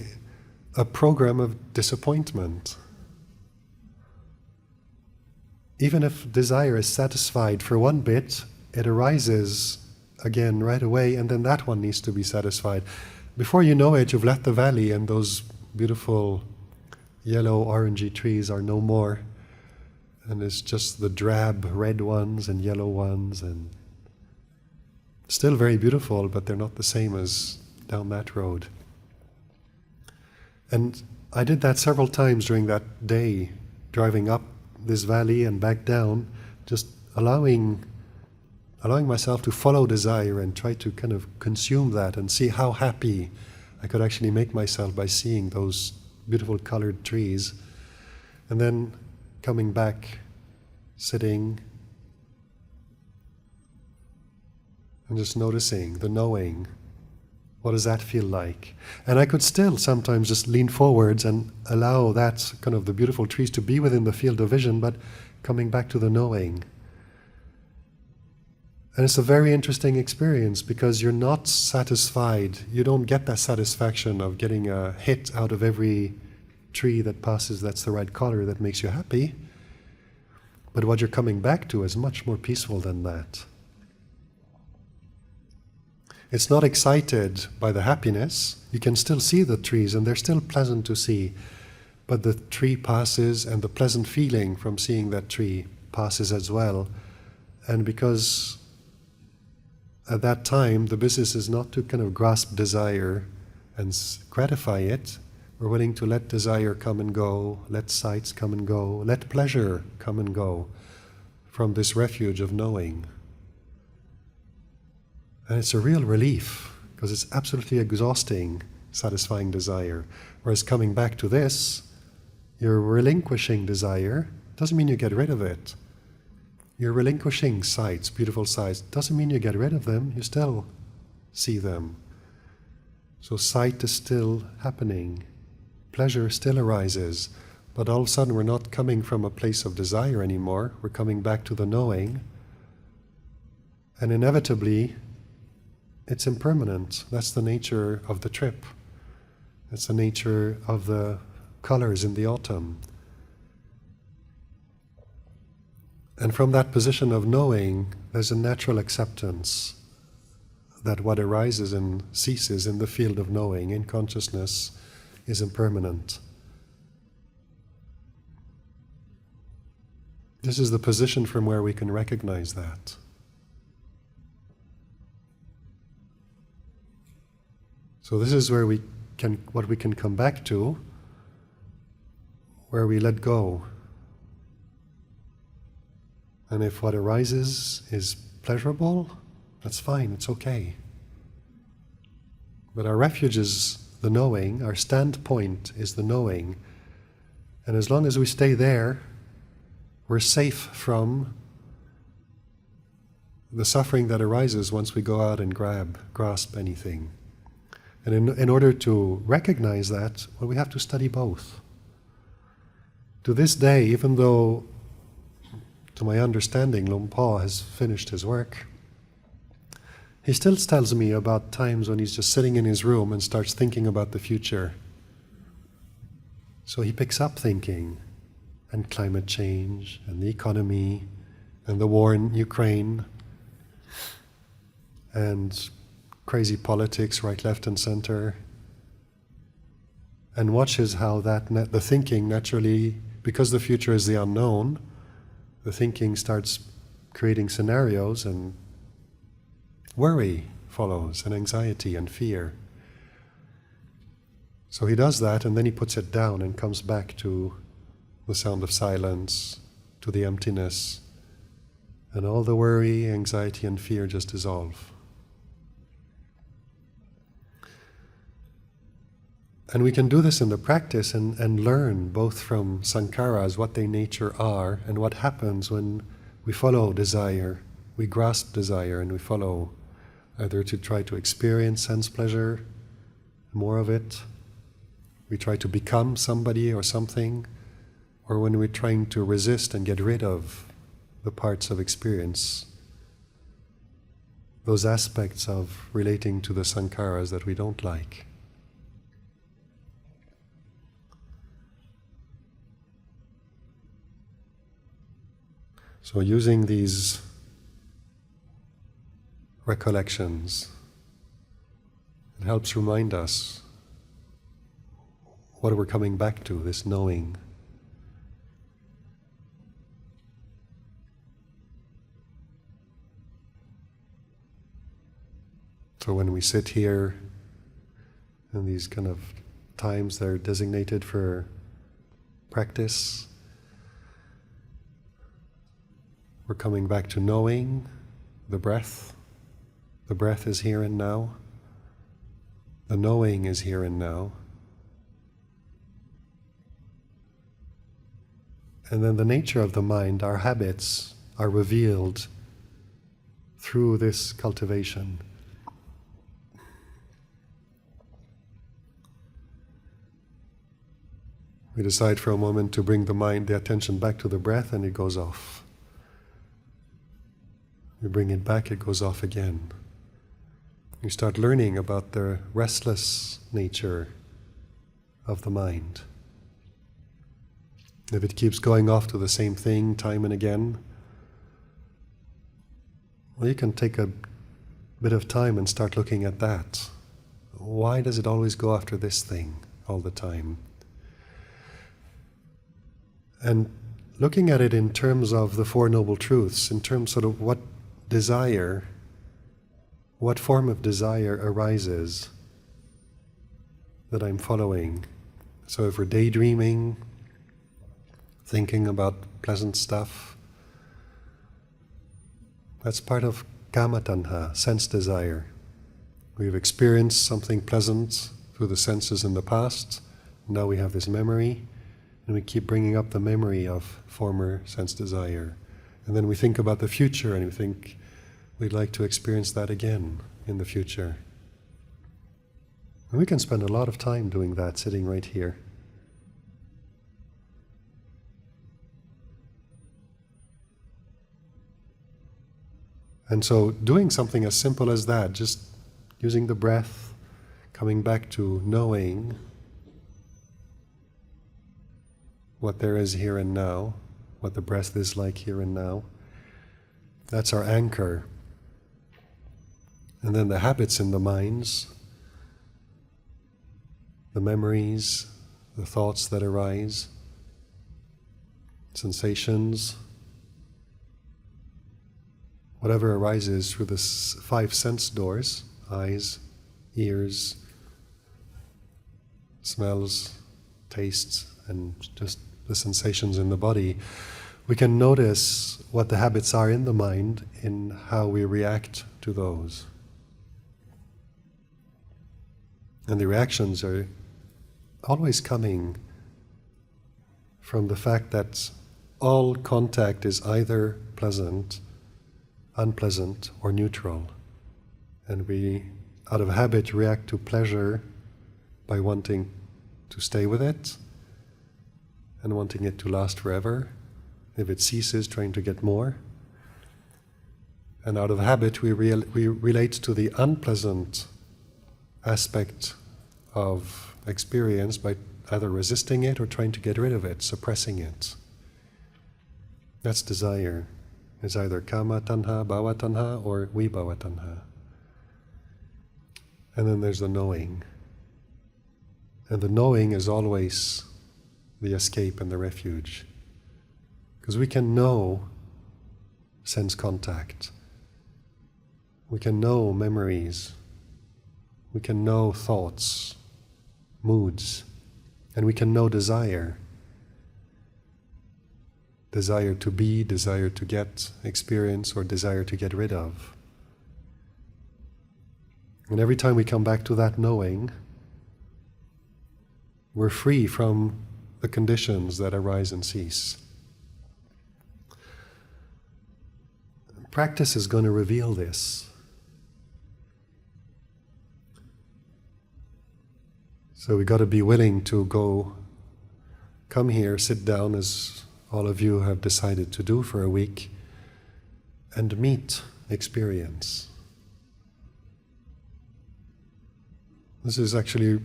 Speaker 1: a program of disappointment. Even if desire is satisfied for one bit, it arises again right away, and then that one needs to be satisfied. Before you know it, you've left the valley and those beautiful yellow orangey trees are no more, and it's just the drab red ones and yellow ones, and still very beautiful, but they're not the same as down that road. And I did that several times during that day, driving up this valley and back down, just allowing myself to follow desire and try to kind of consume that and see how happy I could actually make myself by seeing those beautiful colored trees. And then coming back, sitting, and just noticing the knowing. What does that feel like? And I could still sometimes just lean forwards and allow that kind of the beautiful trees to be within the field of vision, but coming back to the knowing. And it's a very interesting experience because you're not satisfied. You don't get that satisfaction of getting a hit out of every tree that passes that's the right color that makes you happy. But what you're coming back to is much more peaceful than that. It's not excited by the happiness. You can still see the trees and they're still pleasant to see. But the tree passes and the pleasant feeling from seeing that tree passes as well. And because at that time the business is not to kind of grasp desire and gratify it, we're willing to let desire come and go, let sights come and go, let pleasure come and go from this refuge of knowing. And it's a real relief, because it's absolutely exhausting, satisfying desire. Whereas coming back to this, you're relinquishing desire. Doesn't mean you get rid of it. You're relinquishing sights, beautiful sights. Doesn't mean you get rid of them, you still see them. So sight is still happening. Pleasure still arises. But all of a sudden we're not coming from a place of desire anymore. We're coming back to the knowing. And inevitably, it's impermanent. That's the nature of the trip. That's the nature of the colors in the autumn. And from that position of knowing, there's a natural acceptance that what arises and ceases in the field of knowing, in consciousness, is impermanent. This is the position from where we can recognize that. So this is where what we can come back to, where we let go. And if what arises is pleasurable, that's fine, it's okay. But our refuge is the knowing, our standpoint is the knowing. And as long as we stay there, we're safe from the suffering that arises once we go out and grasp anything. And in order to recognize that, well, we have to study both. To this day, even though, to my understanding, Luang Por has finished his work, he still tells me about times when he's just sitting in his room and starts thinking about the future. So he picks up thinking, and climate change, and the economy, and the war in Ukraine, and crazy politics, right, left, and center, and watches how the thinking naturally, because the future is the unknown, the thinking starts creating scenarios, and worry follows, and anxiety and fear. So he does that, and then he puts it down and comes back to the sound of silence, to the emptiness, and all the worry, anxiety, and fear just dissolve. And we can do this in the practice and learn both from sankharas what their nature are and what happens when we follow desire, we grasp desire and we follow, either to try to experience sense pleasure, more of it, we try to become somebody or something, or when we're trying to resist and get rid of the parts of experience, those aspects of relating to the sankharas that we don't like. So using these recollections, it helps remind us what we're coming back to, this knowing. So when we sit here in these kind of times that are designated for practice, we're coming back to knowing the breath. The breath is here and now. The knowing is here and now. And then the nature of the mind, our habits, are revealed through this cultivation. We decide for a moment to bring the mind, the attention back to the breath, and it goes off. We bring it back, it goes off again. You start learning about the restless nature of the mind. If it keeps going off to the same thing time and again, well, you can take a bit of time and start looking at that. Why does it always go after this thing all the time? And looking at it in terms of the Four Noble Truths, in terms of what form of desire arises that I'm following. So if we're daydreaming, thinking about pleasant stuff, that's part of kama tanha, sense desire. We've experienced something pleasant through the senses in the past, now we have this memory, and we keep bringing up the memory of former sense desire. And then we think about the future and we think we'd like to experience that again in the future. And we can spend a lot of time doing that, sitting right here. And so doing something as simple as that, just using the breath, coming back to knowing what there is here and now, what the breath is like here and now, that's our anchor. And then the habits in the minds, the memories, the thoughts that arise, sensations, whatever arises through the 5 sense doors, eyes, ears, smells, tastes, and just the sensations in the body, we can notice what the habits are in the mind in how we react to those. And the reactions are always coming from the fact that all contact is either pleasant, unpleasant, or neutral. And we, out of habit, react to pleasure by wanting to stay with it and wanting it to last forever. If it ceases, trying to get more. And out of habit, we relate to the unpleasant aspect of experience by either resisting it or trying to get rid of it, suppressing it. That's desire. It's either kama tanha, bhava tanha, or vibhava tanha. And then there's the knowing. And the knowing is always the escape and the refuge. Because we can know sense contact. We can know memories. We can know thoughts, moods, and we can know desire. Desire to be, desire to get, experience, or desire to get rid of. And every time we come back to that knowing, we're free from the conditions that arise and cease. Practice is going to reveal this. So we've got to be willing to come here, sit down, as all of you have decided to do for a week, and meet experience. This is actually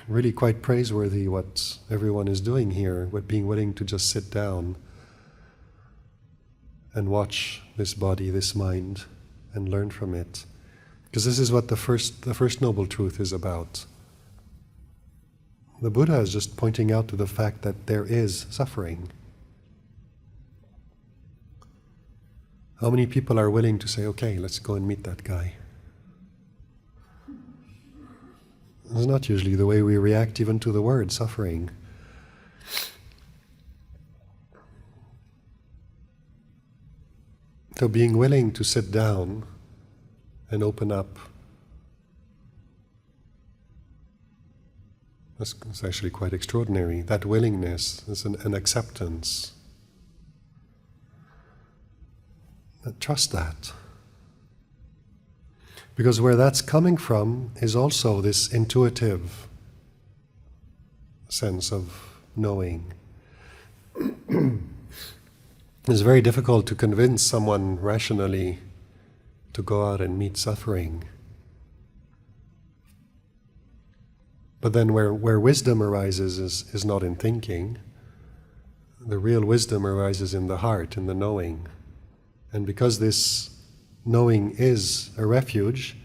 Speaker 1: really quite praiseworthy what everyone is doing here, with being willing to just sit down and watch this body, this mind, and learn from it. Because this is what the first noble truth is about. The Buddha is just pointing out to the fact that there is suffering. How many people are willing to say, okay, let's go and meet that guy? It's not usually the way we react even to the word suffering. So being willing to sit down and open up, that's actually quite extraordinary. That willingness is an acceptance. Trust that. Because where that's coming from is also this intuitive sense of knowing. It's very difficult to convince someone rationally to go out and meet suffering. But then where wisdom arises is not in thinking. The real wisdom arises in the heart, in the knowing. And because this knowing is a refuge,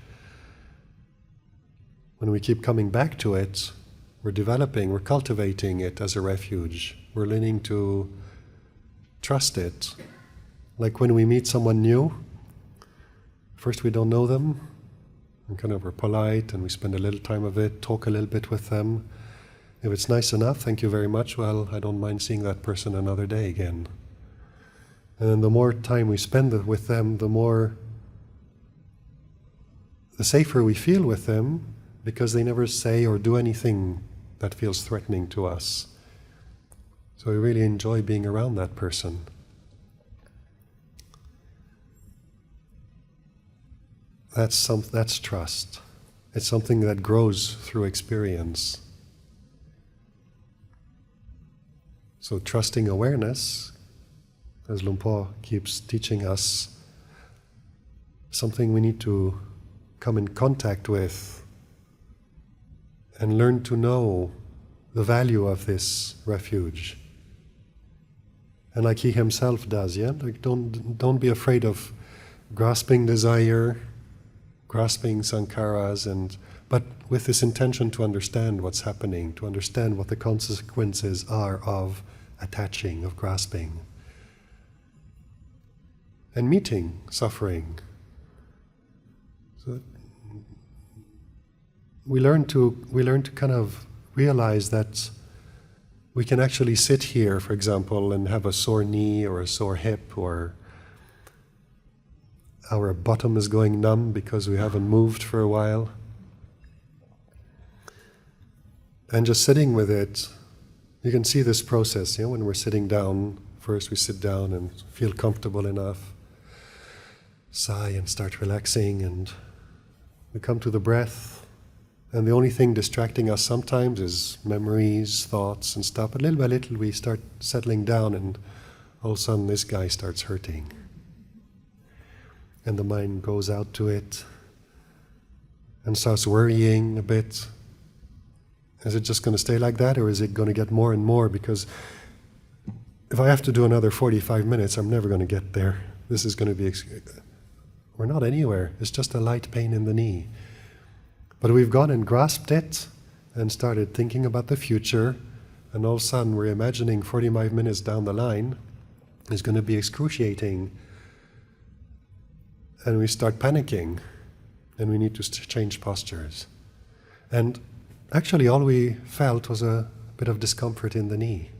Speaker 1: when we keep coming back to it, we're cultivating it as a refuge. We're learning to trust it. Like when we meet someone new, first we don't know them, and we're polite and we spend a little time of it, talk a little bit with them. If it's nice enough, thank you very much, well, I don't mind seeing that person another day again. And then the more time we spend with them, the safer we feel with them, because they never say or do anything that feels threatening to us. So we really enjoy being around that person. That's trust. It's something that grows through experience. So trusting awareness, as Luang Por keeps teaching us, something we need to come in contact with and learn to know the value of this refuge. And like he himself does, like don't be afraid of grasping desire, grasping sankharas, but with this intention to understand what's happening, to understand what the consequences are of attaching, of grasping. And meeting suffering. So we learn to kind of realize that we can actually sit here, for example, and have a sore knee or a sore hip, or our bottom is going numb because we haven't moved for a while. And just sitting with it, you can see this process, when we're sitting down, first we sit down and feel comfortable enough, sigh and start relaxing, and we come to the breath, and the only thing distracting us sometimes is memories, thoughts and stuff. But little by little we start settling down, and all of a sudden this guy starts hurting. And the mind goes out to it and starts worrying a bit. Is it just going to stay like that, or is it going to get more and more? Because if I have to do another 45 minutes, I'm never going to get there. This is going to be... We're not anywhere. It's just a light pain in the knee. But we've gone and grasped it and started thinking about the future, and all of a sudden we're imagining 45 minutes down the line is going to be excruciating. And we start panicking, and we need to change postures. And actually all we felt was a bit of discomfort in the knee.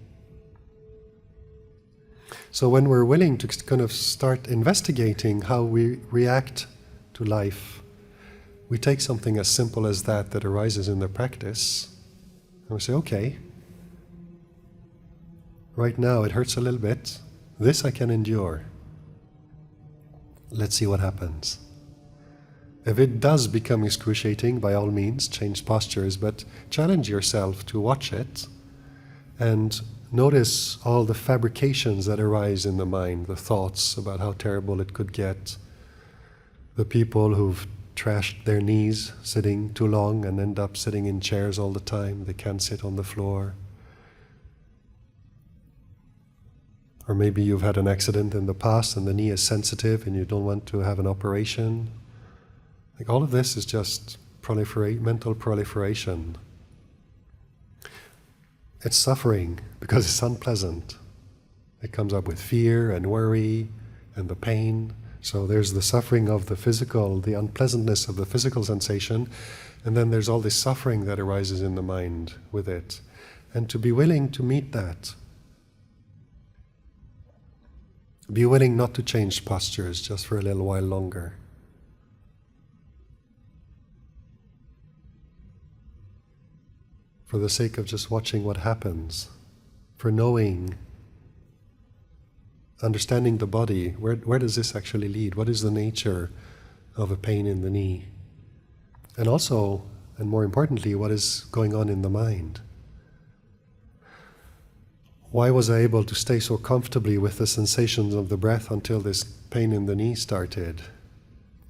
Speaker 1: So when we're willing to kind of start investigating how we react to life, we take something as simple as that arises in the practice, and we say, okay, right now it hurts a little bit, this I can endure. Let's see what happens. If it does become excruciating, by all means, change postures, but challenge yourself to watch it and notice all the fabrications that arise in the mind, the thoughts about how terrible it could get, the people who've trashed their knees sitting too long and end up sitting in chairs all the time, they can't sit on the floor. Or maybe you've had an accident in the past and the knee is sensitive and you don't want to have an operation. Like all of this is just mental proliferation. It's suffering because it's unpleasant. It comes up with fear and worry and the pain. So there's the suffering of the physical, the unpleasantness of the physical sensation, and then there's all this suffering that arises in the mind with it. And to be willing to meet that. Be willing not to change postures just for a little while longer. For the sake of just watching what happens, for knowing, understanding the body, where does this actually lead? What is the nature of a pain in the knee? And also, and more importantly, what is going on in the mind? Why was I able to stay so comfortably with the sensations of the breath until this pain in the knee started?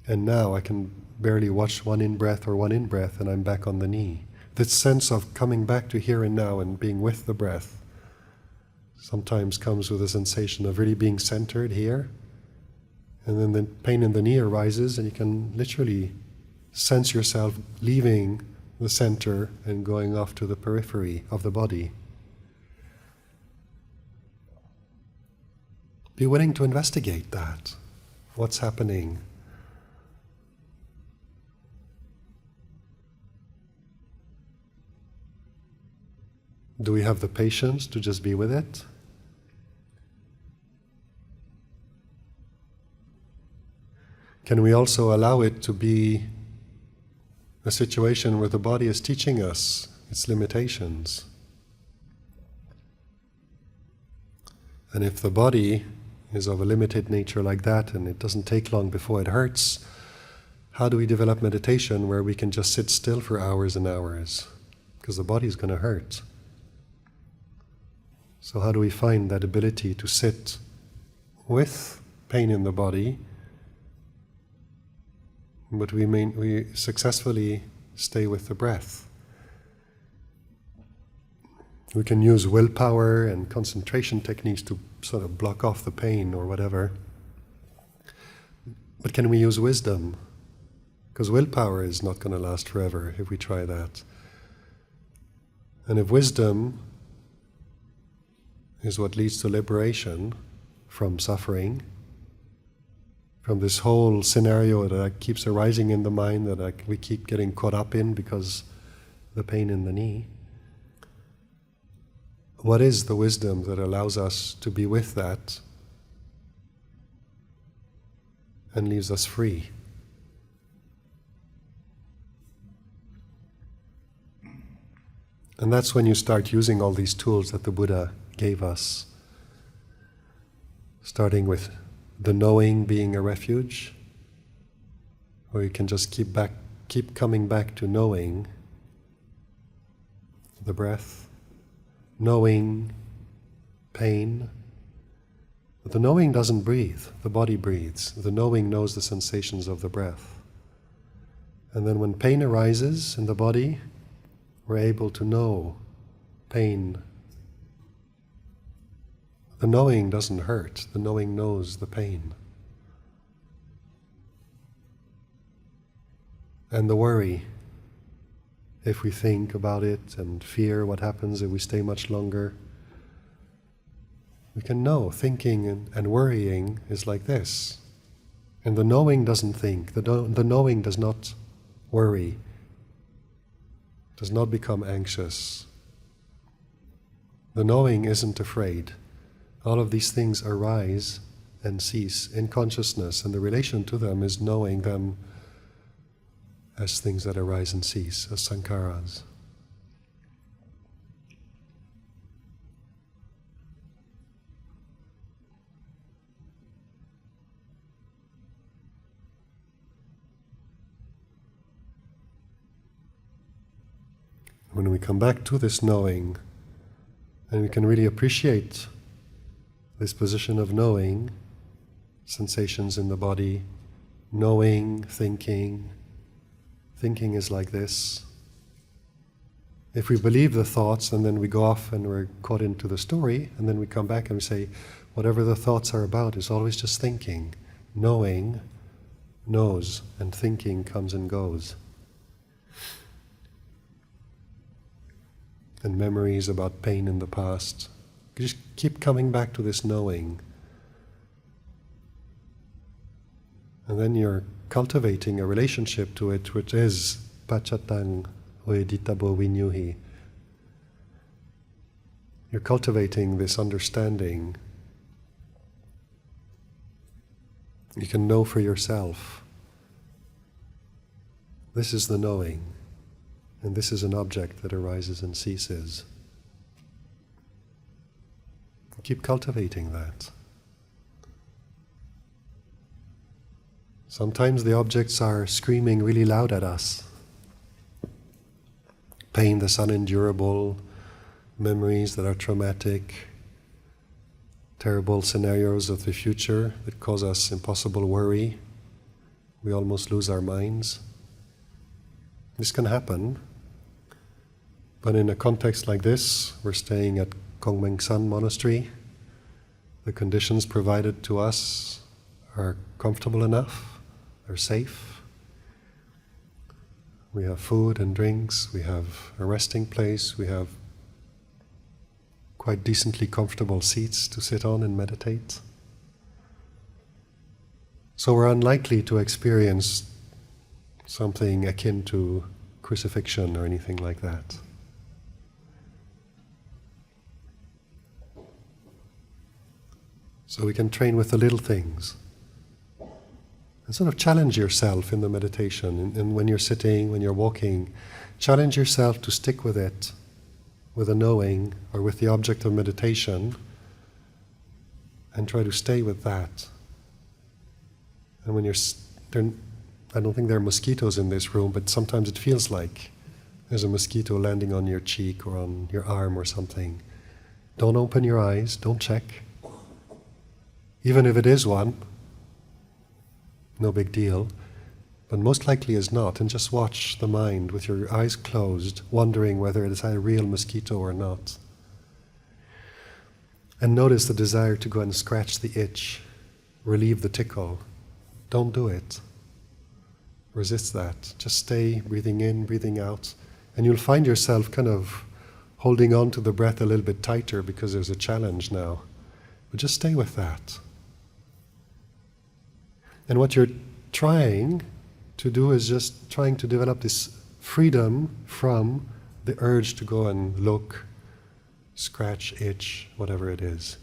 Speaker 1: And now I can barely watch one in-breath or one in-breath and I'm back on the knee. This sense of coming back to here and now and being with the breath sometimes comes with a sensation of really being centered here. And then the pain in the knee arises and you can literally sense yourself leaving the center and going off to the periphery of the body. Be willing to investigate that. What's happening? Do we have the patience to just be with it? Can we also allow it to be a situation where the body is teaching us its limitations? And if the body is of a limited nature like that and it doesn't take long before it hurts, how do we develop meditation where we can just sit still for hours and hours? Because the body is going to hurt. So how do we find that ability to sit with pain in the body, but we successfully stay with the breath? We can use willpower and concentration techniques to sort of block off the pain or whatever. But can we use wisdom? Because willpower is not going to last forever if we try that. And if wisdom is what leads to liberation from suffering, from this whole scenario that keeps arising in the mind that we keep getting caught up in because the pain in the knee. What is the wisdom that allows us to be with that and leaves us free? And that's when you start using all these tools that the Buddha gave us, starting with the knowing being a refuge, where you can just keep coming back to knowing the breath, knowing pain. But the knowing doesn't breathe, the body breathes. The knowing knows the sensations of the breath. And then when pain arises in the body, we're able to know pain. The knowing doesn't hurt, the knowing knows the pain. And the worry, if we think about it and fear what happens if we stay much longer, we can know thinking and worrying is like this. And the knowing doesn't think, the knowing does not worry, does not become anxious. The knowing isn't afraid. All of these things arise and cease in consciousness, and the relation to them is knowing them as things that arise and cease, as sankharas. When we come back to this knowing, and we can really appreciate this position of knowing, sensations in the body, knowing, thinking. Thinking is like this. If we believe the thoughts and then we go off and we're caught into the story, and then we come back and we say, whatever the thoughts are about is always just thinking. Knowing knows, and thinking comes and goes. And memories about pain in the past. You just keep coming back to this knowing. And then you're cultivating a relationship to it, which is pachatang oeditabo vinyuhi. You're cultivating this understanding. You can know for yourself. This is the knowing, and this is an object that arises and ceases. Keep cultivating that. Sometimes the objects are screaming really loud at us. Pain that's unendurable, memories that are traumatic, terrible scenarios of the future that cause us impossible worry. We almost lose our minds. This can happen, but in a context like this, we're staying at Meng Monastery. The conditions provided to us are comfortable enough, they're safe. We have food and drinks, we have a resting place, we have quite decently comfortable seats to sit on and meditate. So we're unlikely to experience something akin to crucifixion or anything like that. So we can train with the little things. And sort of challenge yourself in the meditation. And when you're sitting, when you're walking, challenge yourself to stick with it, with a knowing or with the object of meditation, and try to stay with that. And when I don't think there are mosquitoes in this room, but sometimes it feels like there's a mosquito landing on your cheek or on your arm or something. Don't open your eyes, don't check. Even if it is one, no big deal, but most likely is not, and just watch the mind with your eyes closed, wondering whether it is a real mosquito or not. And notice the desire to go and scratch the itch, relieve the tickle. Don't do it. Resist that. Just stay breathing in, breathing out, and you'll find yourself kind of holding on to the breath a little bit tighter because there's a challenge now. But just stay with that. And what you're trying to do is just trying to develop this freedom from the urge to go and look, scratch, itch, whatever it is,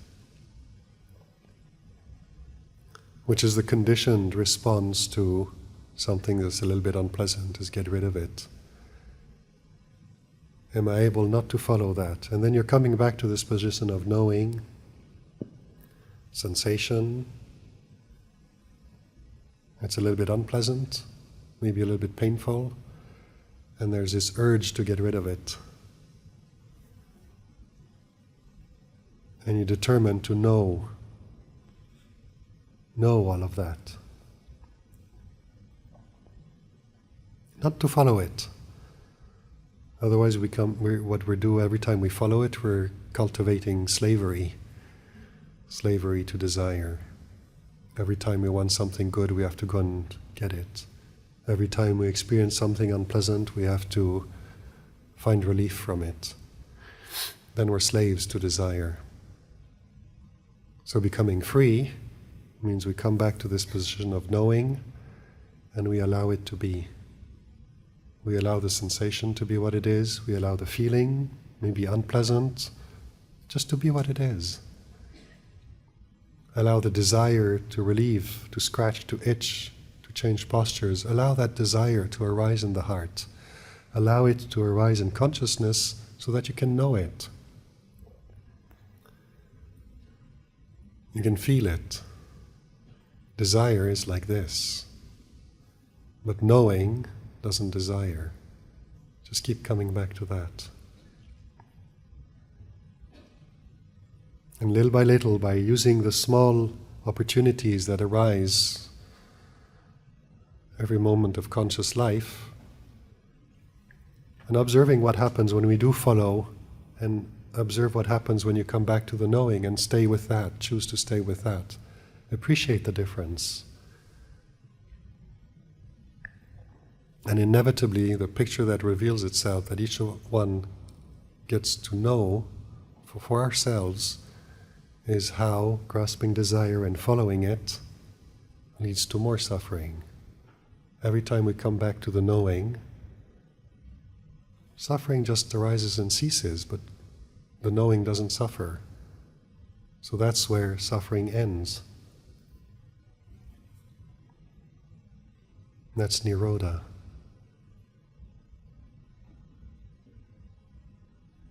Speaker 1: which is the conditioned response to something that's a little bit unpleasant, is get rid of it. Am I able not to follow that? And then you're coming back to this position of knowing, sensation. It's a little bit unpleasant, maybe a little bit painful, and there's this urge to get rid of it. And you determine to know all of that. Not to follow it. Otherwise what we do every time we follow it, we're cultivating slavery to desire. Every time we want something good, we have to go and get it. Every time we experience something unpleasant, we have to find relief from it. Then we're slaves to desire. So becoming free means we come back to this position of knowing, and we allow it to be. We allow the sensation to be what it is. We allow the feeling, maybe unpleasant, just to be what it is. Allow the desire to relieve, to scratch, to itch, to change postures. Allow that desire to arise in the heart. Allow it to arise in consciousness so that you can know it. You can feel it. Desire is like this. But knowing doesn't desire. Just keep coming back to that. And little by little, by using the small opportunities that arise every moment of conscious life, and observing what happens when we do follow and observe what happens when you come back to the knowing and stay with that, choose to stay with that. Appreciate the difference. And inevitably, the picture that reveals itself, that each one gets to know for ourselves, is how grasping desire and following it leads to more suffering. Every time we come back to the knowing, suffering just arises and ceases, but the knowing doesn't suffer. So that's where suffering ends. That's Nirodha.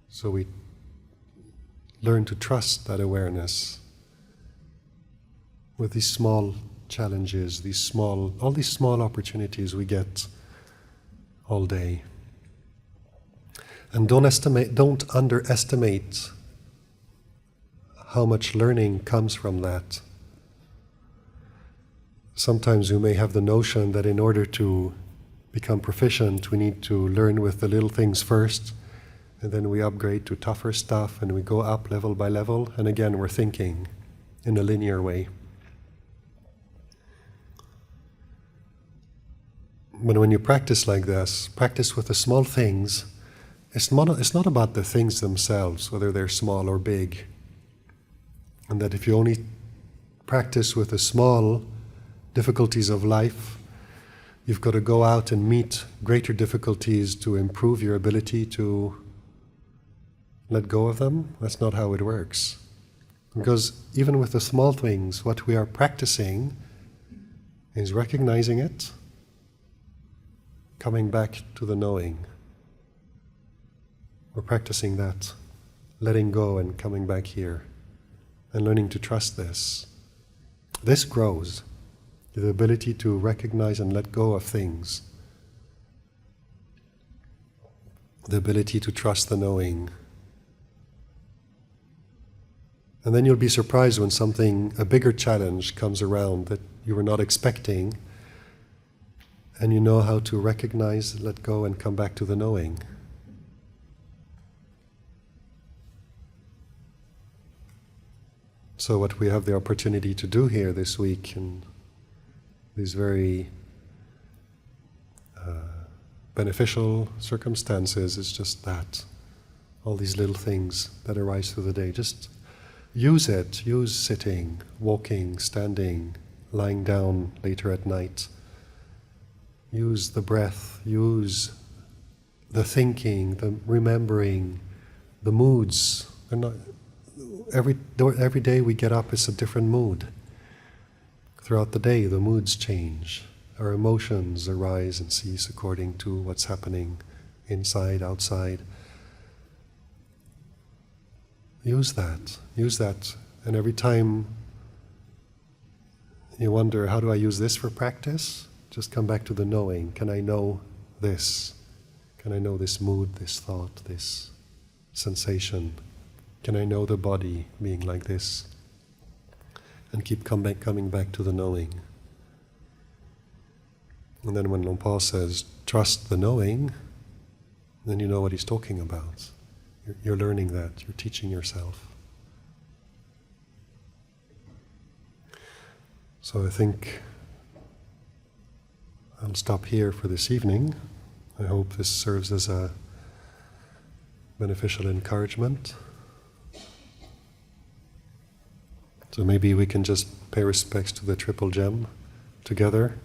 Speaker 1: So we learn to trust that awareness with these small challenges, all these small opportunities we get all day. And don't underestimate how much learning comes from that. Sometimes we may have the notion that in order to become proficient, we need to learn with the little things first, and then we upgrade to tougher stuff, and we go up level by level, and again we're thinking in a linear way. But when you practice like this, practice with the small things, it's not about the things themselves, whether they're small or big. And that if you only practice with the small difficulties of life, you've got to go out and meet greater difficulties to improve your ability to let go of them. That's not how it works. Because even with the small things, what we are practicing is recognizing it, coming back to the knowing. We're practicing that, letting go and coming back here, and learning to trust this. This grows, the ability to recognize and let go of things, the ability to trust the knowing. And then you'll be surprised when a bigger challenge comes around that you were not expecting, and you know how to recognize, let go, and come back to the knowing. So what we have the opportunity to do here this week in these very beneficial circumstances is just that. All these little things that arise through the day. Just use it. Use sitting, walking, standing, lying down later at night. Use the breath. Use the thinking, the remembering, the moods. They're not, every day we get up, it's a different mood. Throughout the day, the moods change. Our emotions arise and cease according to what's happening inside, outside. Use that. And every time you wonder, how do I use this for practice? Just come back to the knowing. Can I know this? Can I know this mood, this thought, this sensation? Can I know the body being like this? And keep coming back to the knowing. And then when Luang Por says, trust the knowing, then you know what he's talking about. You're learning that, you're teaching yourself. So I think I'll stop here for this evening. I hope this serves as a beneficial encouragement. So maybe we can just pay respects to the Triple Gem together.